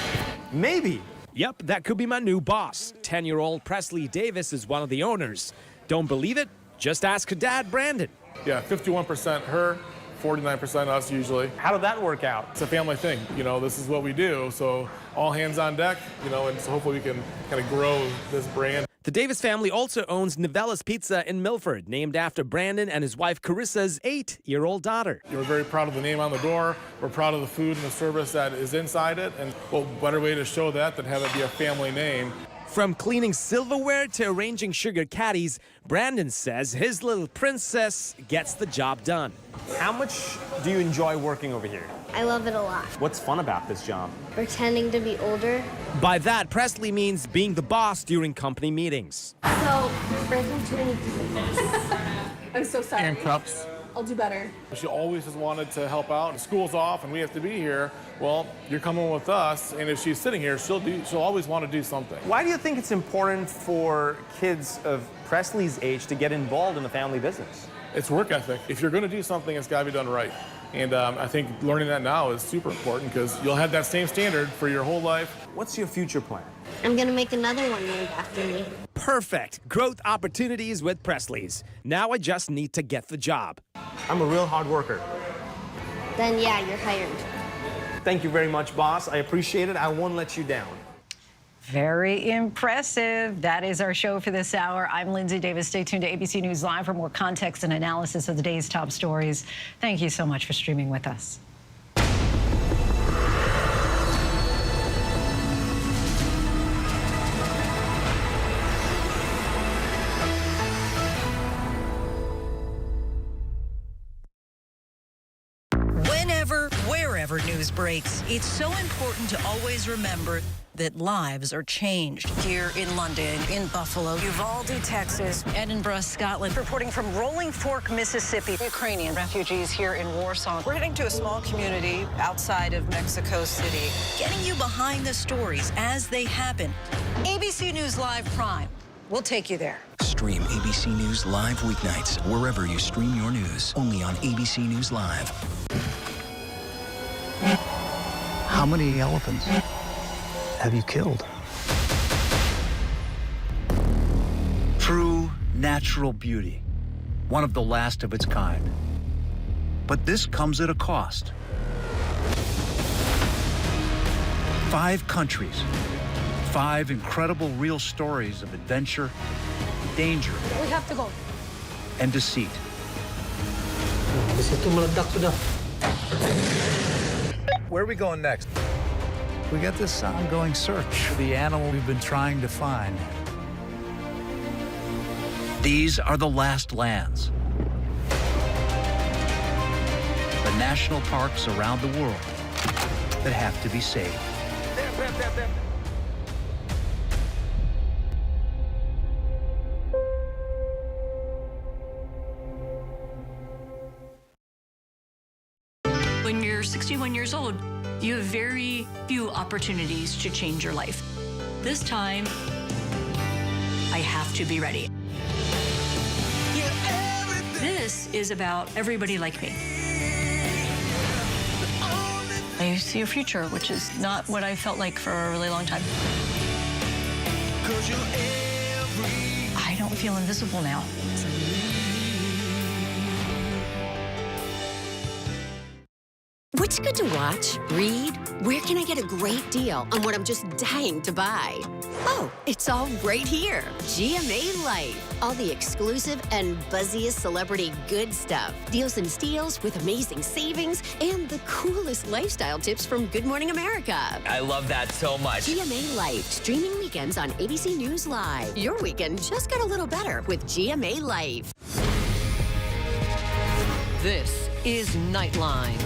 Maybe. Yep, that could be my new boss. 10-year-old Linsey Davis is one of the owners. Don't believe it? Just ask her dad, Brandon. Yeah, 51% her, 49% us usually. How did that work out? It's a family thing. You know, this is what we do. So all hands on deck, you know, and so hopefully we can kind of grow this brand. The Davis family also owns Nivella's Pizza in Milford, named after Brandon and his wife Carissa's 8-year-old daughter. We're very proud of the name on the door. We're proud of the food and the service that is inside it. And what better way to show that than have it be a family name? From cleaning silverware to arranging sugar caddies, Brandon says his little princess gets the job done. How much do you enjoy working over here? I love it a lot. What's fun about this job? Pretending to be older. By that, Presley means being the boss during company meetings. So, Brandon's doing I'm so sorry. And cups. I'll do better. She always has wanted to help out. School's off and we have to be here. Well, you're coming with us, and if she's sitting here, she'll always want to do something. Why do you think it's important for kids of Presley's age to get involved in the family business? It's work ethic. If you're going to do something, it's got to be done right. And I think learning that now is super important because you'll have that same standard for your whole life. What's your future plan? I'm gonna make another one named after me. Perfect. Growth opportunities with Presley's. Now I just need to get the job. I'm a real hard worker. Then yeah, you're hired. Thank you very much, boss. I appreciate it. I won't let you down. Very impressive. That is our show for this hour. I'm Linsey Davis. Stay tuned to ABC News Live for more context and analysis of the day's top stories. Thank you so much for streaming with us. Whenever, wherever news breaks, it's so important to always remember that lives are changed. Here in London, in Buffalo, Uvalde, Texas, Edinburgh, Scotland. Reporting from Rolling Fork, Mississippi, Ukrainian refugees here in Warsaw. We're heading to a small community outside of Mexico City, getting you behind the stories as they happen. ABC News Live Prime. We'll take you there. Stream ABC News Live weeknights wherever you stream your news. Only on ABC News Live. How many elephants have you killed? True natural beauty, one of the last of its kind. But this comes at a cost. 5 countries, 5 incredible real stories of adventure, danger, We have to go. and deceit. Where are we going next? We got this ongoing search for the animal we've been trying to find. These are the last lands. The national parks around the world that have to be saved. When you're 61 years old, you have very few opportunities to change your life. This time, I have to be ready. This is about everybody like me. I see a future, which is not what I felt like for a really long time. I don't feel invisible now. What's good to watch, read? Where can I get a great deal on what I'm just dying to buy? Oh, it's all right here. GMA Life. All the exclusive and buzziest celebrity good stuff. Deals and steals with amazing savings and the coolest lifestyle tips from Good Morning America. I love that so much. GMA Life. Streaming weekends on ABC News Live. Your weekend just got a little better with GMA Life. This is Nightline.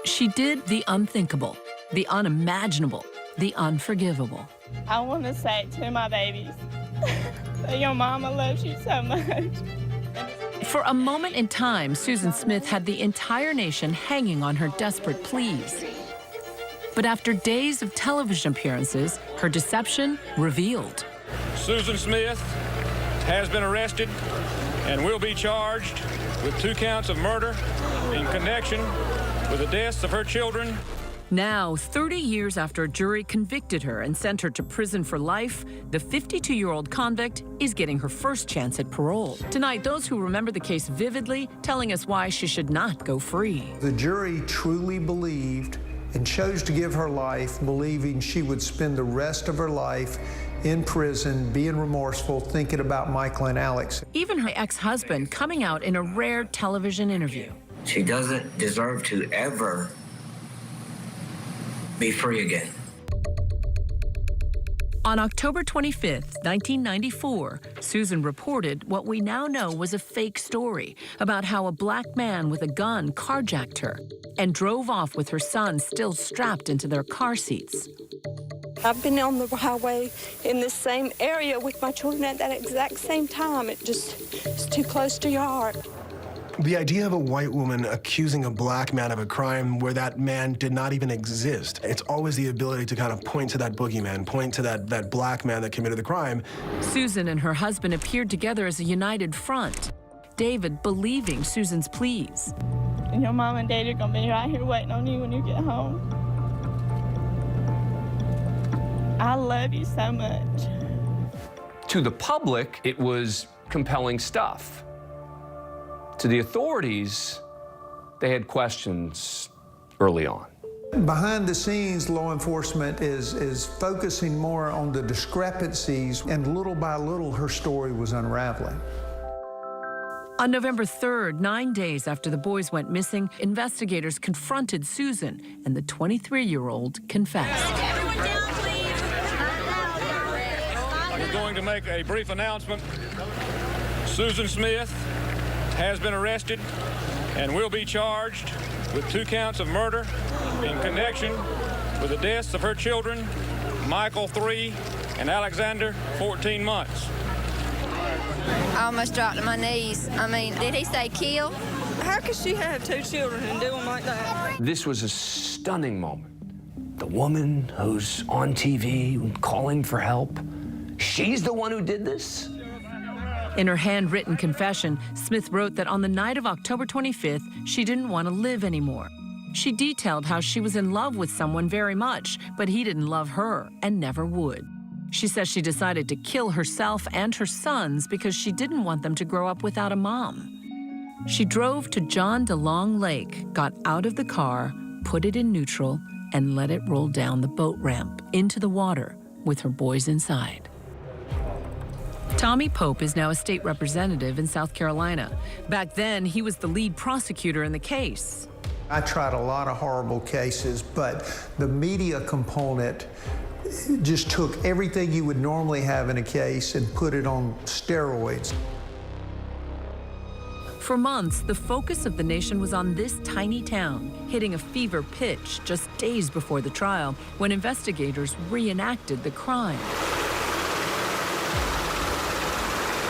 She did the unthinkable, the unimaginable, the unforgivable. I want to say to my babies that your mama loves you so much. For a moment in time, Susan Smith had the entire nation hanging on her desperate pleas. But after days of television appearances, her deception revealed. Susan Smith has been arrested and will be charged with 2 counts of murder in connection with the deaths of her children. Now, 30 years after a jury convicted her and sent her to prison for life, the 52-year-old convict is getting her first chance at parole. Tonight, those who remember the case vividly telling us why she should not go free. The jury truly believed and chose to give her life, believing she would spend the rest of her life in prison, being remorseful, thinking about Michael and Alex. Even her ex-husband coming out in a rare television interview. She doesn't deserve to ever be free again. On October 25th, 1994, Susan reported what we now know was a fake story about how a black man with a gun carjacked her and drove off with her son still strapped into their car seats. I've been on the highway in this same area with my children at that exact same time. It's too close to your heart. The idea of a white woman accusing a black man of a crime where that man did not even exist, it's always the ability to kind of point to that boogeyman, point to that black man that committed the crime. Susan and her husband appeared together as a united front, David believing Susan's pleas. And your mom and dad are going to be right here waiting on you when you get home. I love you so much. To the public, it was compelling stuff. To the authorities, they had questions early on. Behind the scenes, law enforcement is focusing more on the discrepancies, and little by little, her story was unraveling. On November 3rd, 9 days after the boys went missing, investigators confronted Susan, and the 23-year-old confessed. We're going to make a brief announcement. Susan Smith has been arrested and will be charged with 2 counts of murder in connection with the deaths of her children, Michael, 3, and Alexander, 14 months. I almost dropped to my knees. I mean, did he say kill? How could she have 2 children and do them like that? This was a stunning moment. The woman who's on TV calling for help, she's the one who did this? In her handwritten confession, Smith wrote that on the night of October 25th, she didn't want to live anymore. She detailed how she was in love with someone very much, but he didn't love her and never would. She says she decided to kill herself and her sons because she didn't want them to grow up without a mom. She drove to John DeLong Lake, got out of the car, put it in neutral, and let it roll down the boat ramp into the water with her boys inside. Tommy Pope is now a state representative in South Carolina. Back then, he was the lead prosecutor in the case. I tried a lot of horrible cases, but the media component just took everything you would normally have in a case and put it on steroids. For months, the focus of the nation was on this tiny town, hitting a fever pitch just days before the trial when investigators reenacted the crime.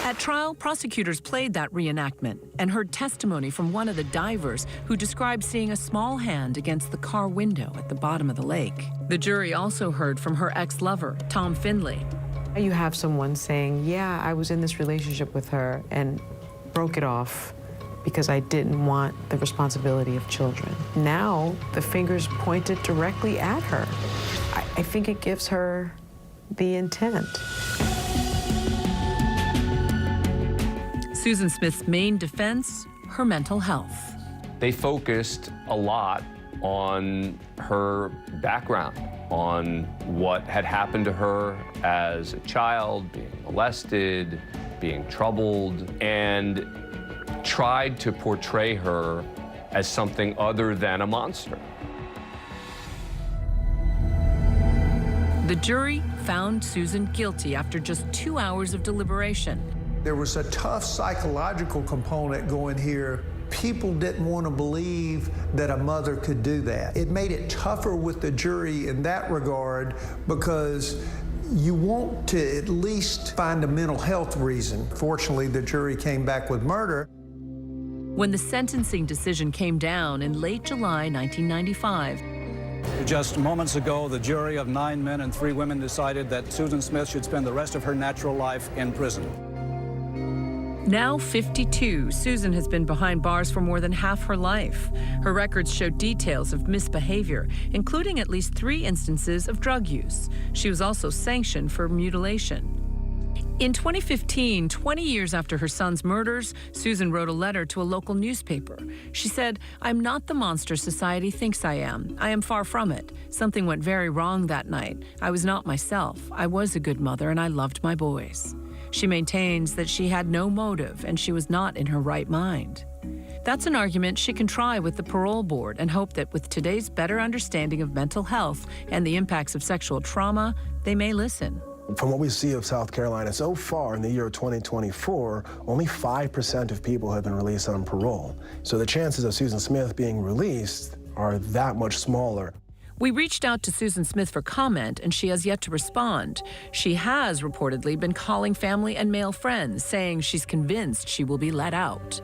At trial, prosecutors played that reenactment and heard testimony from one of the divers who described seeing a small hand against the car window at the bottom of the lake. The jury also heard from her ex-lover, Tom Findlay. You have someone saying, yeah, I was in this relationship with her and broke it off because I didn't want the responsibility of children. Now, the finger's pointed directly at her. I think it gives her the intent. Susan Smith's main defense, her mental health. They focused a lot on her background, on what had happened to her as a child, being molested, being troubled, and tried to portray her as something other than a monster. The jury found Susan guilty after just 2 hours of deliberation. There was a tough psychological component going here. People didn't want to believe that a mother could do that. It made it tougher with the jury in that regard because you want to at least find a mental health reason. Fortunately, the jury came back with murder. When the sentencing decision came down in late July 1995, just moments ago, the jury of 9 men and 3 women decided that Susan Smith should spend the rest of her natural life in prison. now 52, Susan has been behind bars for more than half her life. Her records show details of misbehavior, including at least 3 instances of drug use. She was also sanctioned for mutilation. In 2015, 20 years after her son's murders, Susan wrote a letter to a local newspaper. She said, "I'm not the monster society thinks I am. I am far from it. Something went very wrong that night. I was not myself. I was a good mother and I loved my boys." She maintains that she had no motive and she was not in her right mind. That's an argument she can try with the parole board and hope that with today's better understanding of mental health and the impacts of sexual trauma, they may listen. From what we see of South Carolina so far in the year 2024, only 5% of people have been released on parole. So the chances of Susan Smith being released are that much smaller. We reached out to Susan Smith for comment, and she has yet to respond. She has reportedly been calling family and male friends, saying she's convinced she will be let out.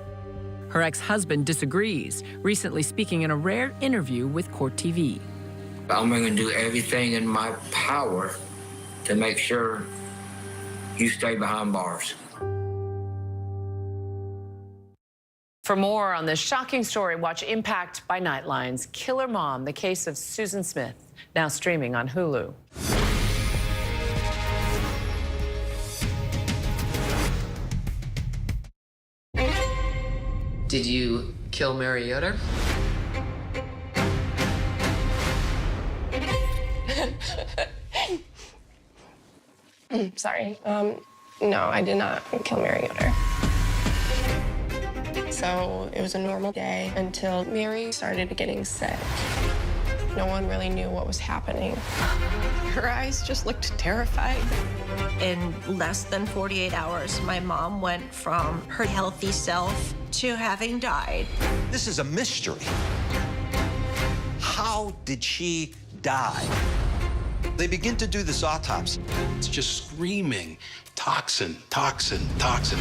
Her ex-husband disagrees, recently speaking in a rare interview with Court TV. I'm going to do everything in my power to make sure you stay behind bars. For more on this shocking story, watch Impact by Nightline's Killer Mom, the case of Susan Smith, now streaming on Hulu. Did you kill Mary Yoder? Sorry. No, I did not kill Mary Yoder. So it was a normal day until Mary started getting sick. No one really knew what was happening. Her eyes just looked terrified. In less than 48 hours, my mom went from her healthy self to having died. This is a mystery. How did she die? They begin to do this autopsy. It's just screaming, toxin, toxin, toxin.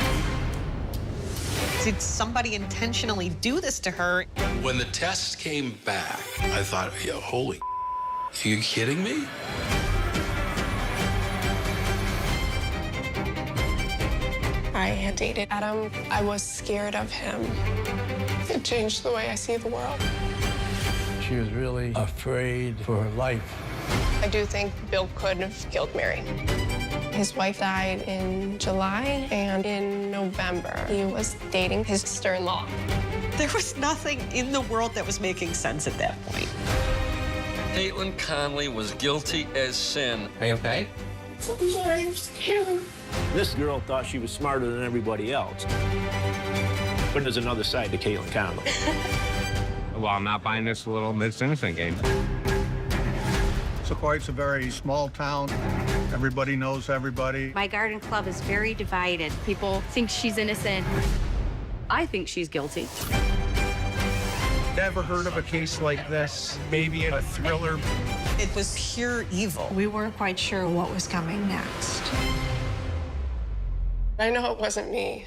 Did somebody intentionally do this to her? When the tests came back, I thought, yo, holy, are you kidding me? I had dated Adam, I was scared of him. It changed the way I see the world. She was really afraid for her life. I do think Bill could have killed Mary. His wife died in July, and in November, he was dating his sister-in-law. There was nothing in the world that was making sense at that point. Caitlin Conley was guilty as sin. Are you okay? I'm sorry, I'm scared. This girl thought she was smarter than everybody else. But there's another side to Caitlin Conley. Well, I'm not buying this little Miss Innocent game. Sequoia's a very small town. Everybody knows everybody. My garden club is very divided. People think she's innocent. I think she's guilty. Never heard of a case like this. Maybe a thriller. It was pure evil. We weren't quite sure what was coming next. I know it wasn't me.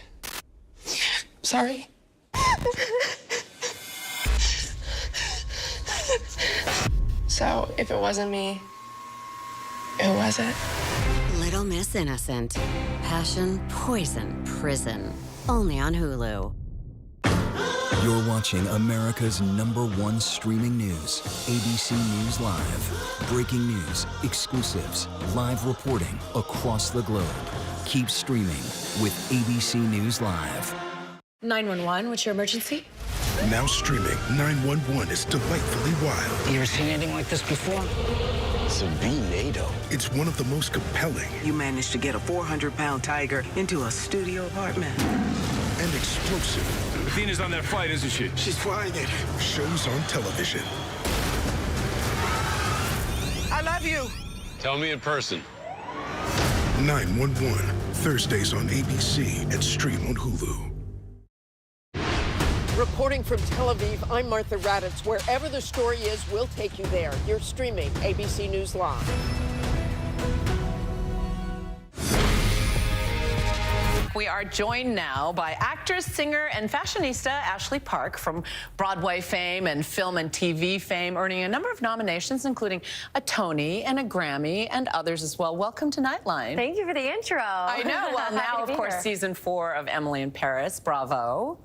Sorry. So, if it wasn't me, who was it? Little Miss Innocent. Passion, poison, prison. Only on Hulu. You're watching America's #1 streaming news, ABC News Live. Breaking news, exclusives, live reporting across the globe. Keep streaming with ABC News Live. 911, what's your emergency? Now streaming, 911 is delightfully wild. You ever seen anything like this before? It's a B-NATO. It's one of the most compelling. You managed to get a 400-pound tiger into a studio apartment. And explosive. Athena's on that flight, isn't she? She's flying it. Shows on television. I love you. Tell me in person. 911, Thursdays on ABC and stream on Hulu. Reporting from Tel Aviv, I'm Martha Raddatz. Wherever the story is, we'll take you there. You're streaming ABC News Live. We are joined now by actress, singer, and fashionista Ashley Park from Broadway fame and film and TV fame, earning a number of nominations, including a Tony and a Grammy and others as well. Welcome to Nightline. Thank you for the intro. I know. Well, now, of course, here. season 4 of Emily in Paris. Bravo.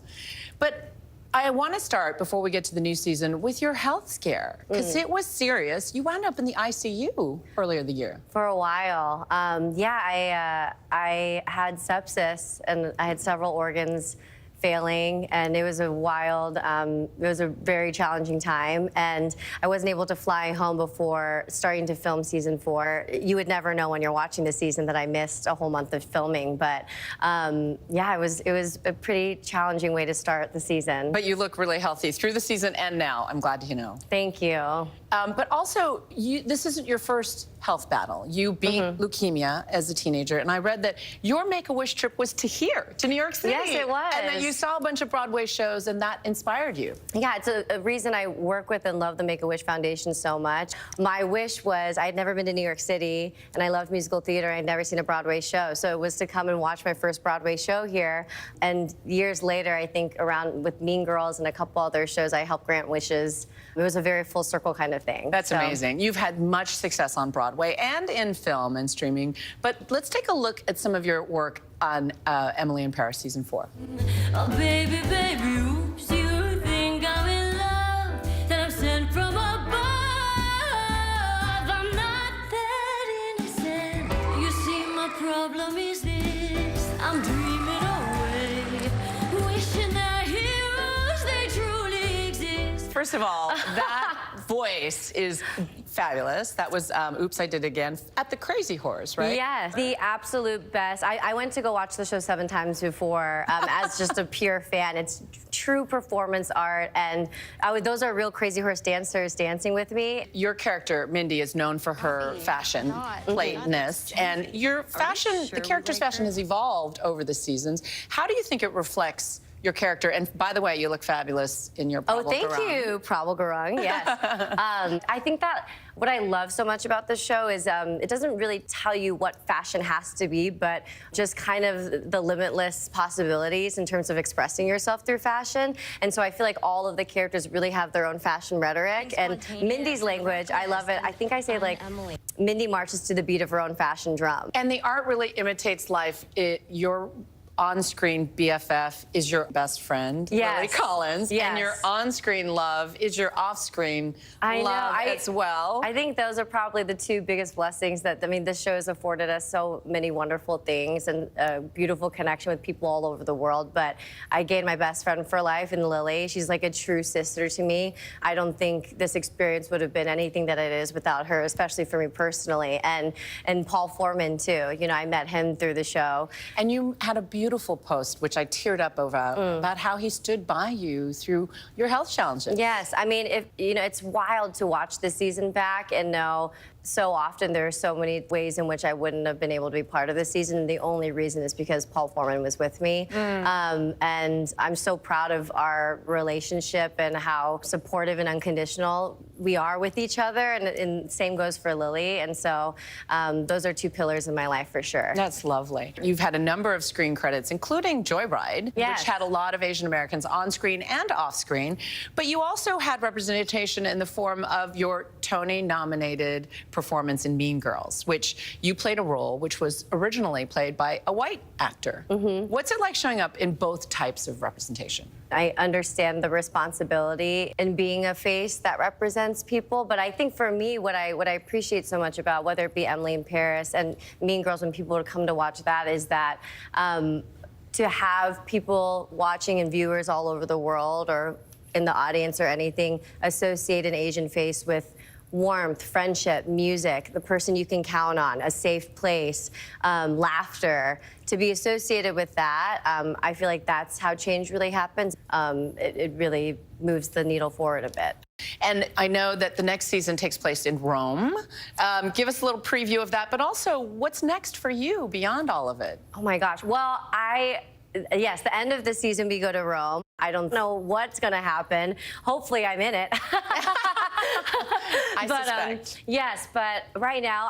But I want to start, before we get to the new season, with your health scare, because it was serious. You wound up in the ICU earlier the year. For a while. Yeah, I had sepsis, and I had several organs failing, and it was a wild, it was a very challenging time, and I wasn't able to fly home before starting to film season 4. You would never know when you're watching the season that I missed a whole month of filming, but yeah, it was a pretty challenging way to start the season. But you look really healthy through the season and now. I'm glad to know. Thank you. But also, this isn't your first health battle. You beat leukemia as a teenager, and I read that your Make-A-Wish trip was to here, to New York City. Yes, it was. And that you saw a bunch of Broadway shows, and that inspired you. Yeah, it's a reason I work with and love the Make-A-Wish Foundation so much. My wish was, I'd never been to New York City, and I loved musical theater. I'd never seen a Broadway show, so it was to come and watch my first Broadway show here. And years later, I think around with Mean Girls and a couple other shows, I helped grant wishes. It was a very full circle kind of thing. That's amazing. You've had much success on Broadway and in film and streaming. But let's take a look at some of your work on Emily in Paris season 4. Oh, baby, baby, oops, you think I'm in love, that I'm sent from above. I'm not that innocent. You see, my problem is this. I'm dreaming away, wishing that heroes, they truly exist. First of all, that voice is fabulous. That was Oops, I Did It Again at the Crazy Horse, right? Yes, the absolute best. I went to go watch the show 7 times before as just a pure fan. It's true performance art, and those are real Crazy Horse dancers dancing with me. Your character, Mindy, is known for her fashion lateness, and your fashion, the character's fashion has evolved over the seasons. How do you think it reflects your character? And by the way, you look fabulous in your Prabal thank Gurung. you, Prabal Gurung, yes. I think that what I love so much about this show is it doesn't really tell you what fashion has to be, but just kind of the limitless possibilities in terms of expressing yourself through fashion. And so I feel like all of the characters really have their own fashion rhetoric. And Mindy's language, I love it. I think I say, like, Mindy marches to the beat of her own fashion drum. And the art really imitates life. Your on-screen BFF is your best friend, Lily Collins, and your on-screen love is your off-screen love as well. I think those are probably the two biggest blessings that, I mean, this show has afforded us so many wonderful things and a beautiful connection with people all over the world. But I gained my best friend for life in Lily. She's like a true sister to me. I don't think this experience would have been anything that it is without her, especially for me personally. And Paul Foreman, too. You know, I met him through the show. And you had a beautiful post, which I teared up over, about how he stood by you through your health challenges. Yes, I mean, it's wild to watch this season back and know so often there are so many ways in which I wouldn't have been able to be part of this season. The only reason is because Paul Foreman was with me. And I'm so proud of our relationship and how supportive and unconditional we are with each other. And same goes for Lily. And so those are two pillars in my life for sure. That's lovely. You've had a number of screen credits, including Joyride, which had a lot of Asian Americans on screen and off screen. But you also had representation in the form of your Tony-nominated performance in Mean Girls, which you played a role which was originally played by a white actor. What's it like showing up in both types of representation? I understand the responsibility in being a face that represents people, but I think for me, what I appreciate so much about whether it be Emily in Paris and Mean Girls, when people would come to watch that, is that to have people watching and viewers all over the world or in the audience or anything associate an Asian face with warmth, friendship, music, the person you can count on, a safe place, laughter. To be associated with that, I feel like that's how change really happens. It really moves the needle forward a bit. And I know that the next season takes place in Rome. Give us a little preview of that, but also what's next for you beyond all of it? Oh my gosh. Well, yes, the end of the season we go to Rome. I don't know what's going to happen. Hopefully I'm in it. I suspect. Yes, but right now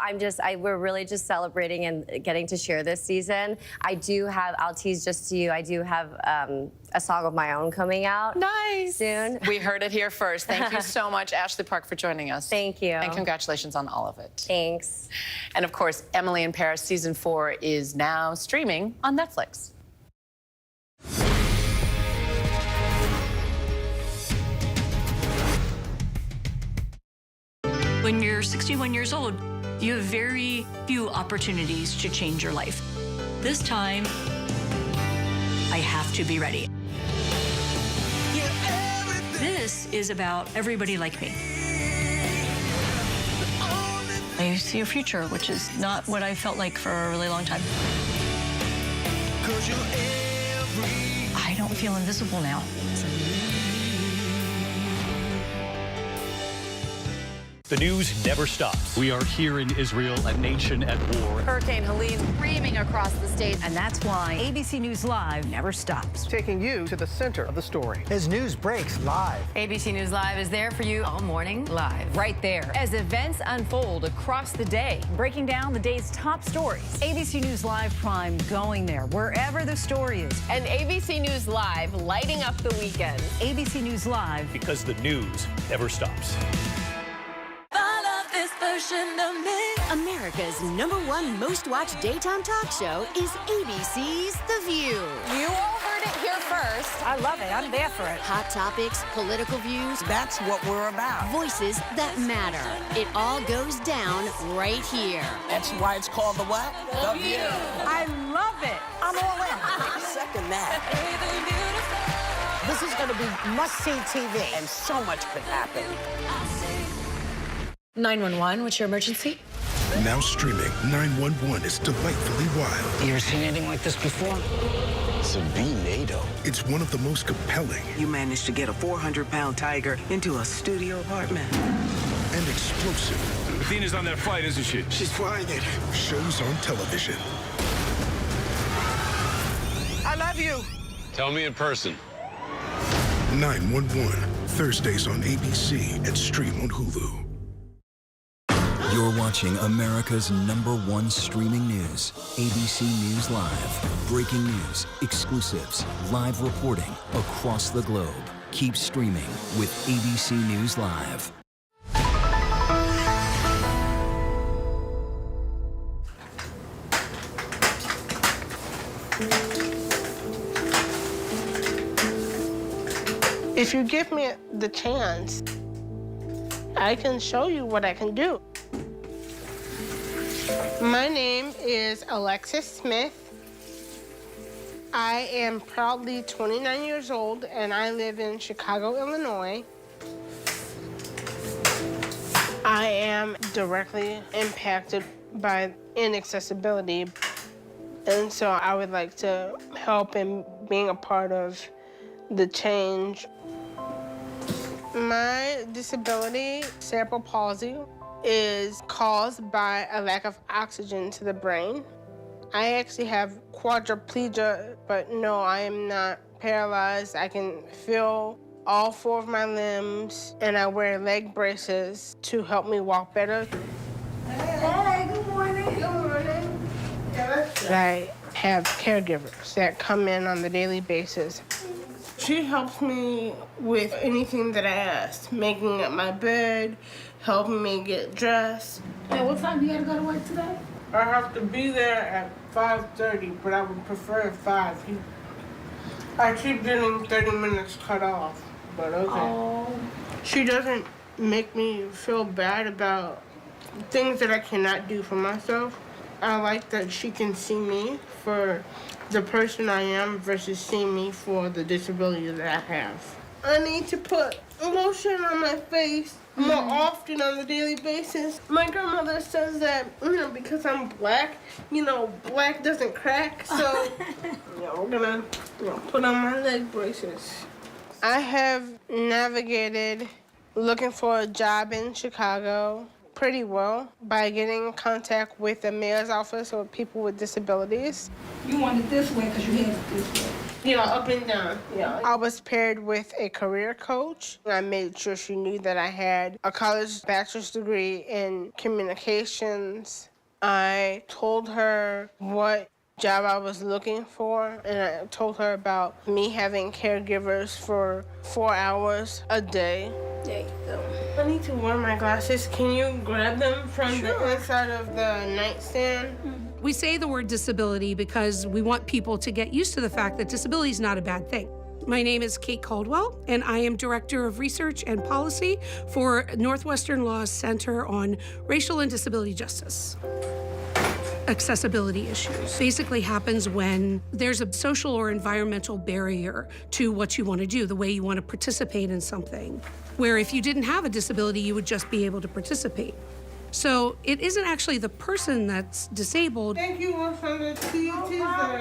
we're really just celebrating and getting to share this season. I'll tease just to you, I do have a song of my own coming out. Nice. Soon. We heard it here first. Thank you so much, Ashley Park, for joining us. Thank you. And congratulations on all of it. Thanks. And of course, Emily in Paris Season 4 is now streaming on Netflix. When you're 61 years old, you have very few opportunities to change your life. This time, I have to be ready. This is about everybody like me. I see a future, which is not what I felt like for a really long time. I don't feel invisible now. The news never stops. We are here in Israel, a nation at war. Hurricane Helene screaming across the state. And that's why ABC News Live never stops. Taking you to the center of the story. As news breaks live. ABC News Live is there for you all morning live. Right there. As events unfold across the day, breaking down the day's top stories. ABC News Live Prime going there, wherever the story is. And ABC News Live lighting up the weekend. ABC News Live. Because the news never stops. America's #1 most watched daytime talk show is ABC's The View. You all heard it here first. I love it. I'm there for it. Hot topics, political views. That's what we're about. Voices that matter. It all goes down right here. That's why it's called the what? The View. I love it. I'm all in. Second that. This is going to be must-see TV. And so much could happen. 911, what's your emergency? Now streaming, 911 is delightfully wild. You ever seen anything like this before? It's a B-NATO. It's one of the most compelling. You managed to get a 400-pound tiger into a studio apartment. And explosive. Athena's on that flight, isn't she? She's flying it. Shows on television. I love you. Tell me in person. 911, Thursdays on ABC and stream on Hulu. You're watching America's #1 streaming news, ABC News Live. Breaking news, exclusives, live reporting across the globe. Keep streaming with ABC News Live. If you give me the chance, I can show you what I can do. My name is Alexis Smith. I am proudly 29 years old, and I live in Chicago, Illinois. I am directly impacted by inaccessibility, and so I would like to help in being a part of the change. My disability, cerebral palsy, is caused by a lack of oxygen to the brain. I actually have quadriplegia, but no, I am not paralyzed. I can feel all 4 of my limbs, and I wear leg braces to help me walk better. Hey, good morning. Good morning. I have caregivers that come in on the daily basis. She helps me with anything that I ask, making up my bed, helping me get dressed. Hey, what time do you gotta go to work today? I have to be there at 5:30, but I would prefer 5. I keep getting 30 minutes cut off, but okay. Oh. She doesn't make me feel bad about things that I cannot do for myself. I like that she can see me for the person I am versus seeing me for the disability that I have. I need to put lotion on my face more often on a daily basis. My grandmother says that, because I'm black, black doesn't crack, so we're gonna put on my leg braces. I have navigated looking for a job in Chicago pretty well by getting in contact with the mayor's office or people with disabilities. You want it this way because you had it this way. Yeah, up and down. Yeah. I was paired with a career coach. I made sure she knew that I had a college bachelor's degree in communications. I told her what job I was looking for, and I told her about me having caregivers for 4 hours a day. There you go. I need to wear my glasses. Can you grab them from the inside of the nightstand? We say the word disability because we want people to get used to the fact that disability is not a bad thing. My name is Kate Caldwell, and I am Director of Research and Policy for Northwestern Law's Center on Racial and Disability Justice. Accessibility issues basically happens when there's a social or environmental barrier to what you want to do, the way you want to participate in something, where if you didn't have a disability, you would just be able to participate. So it isn't actually the person that's disabled. Thank you for the tea.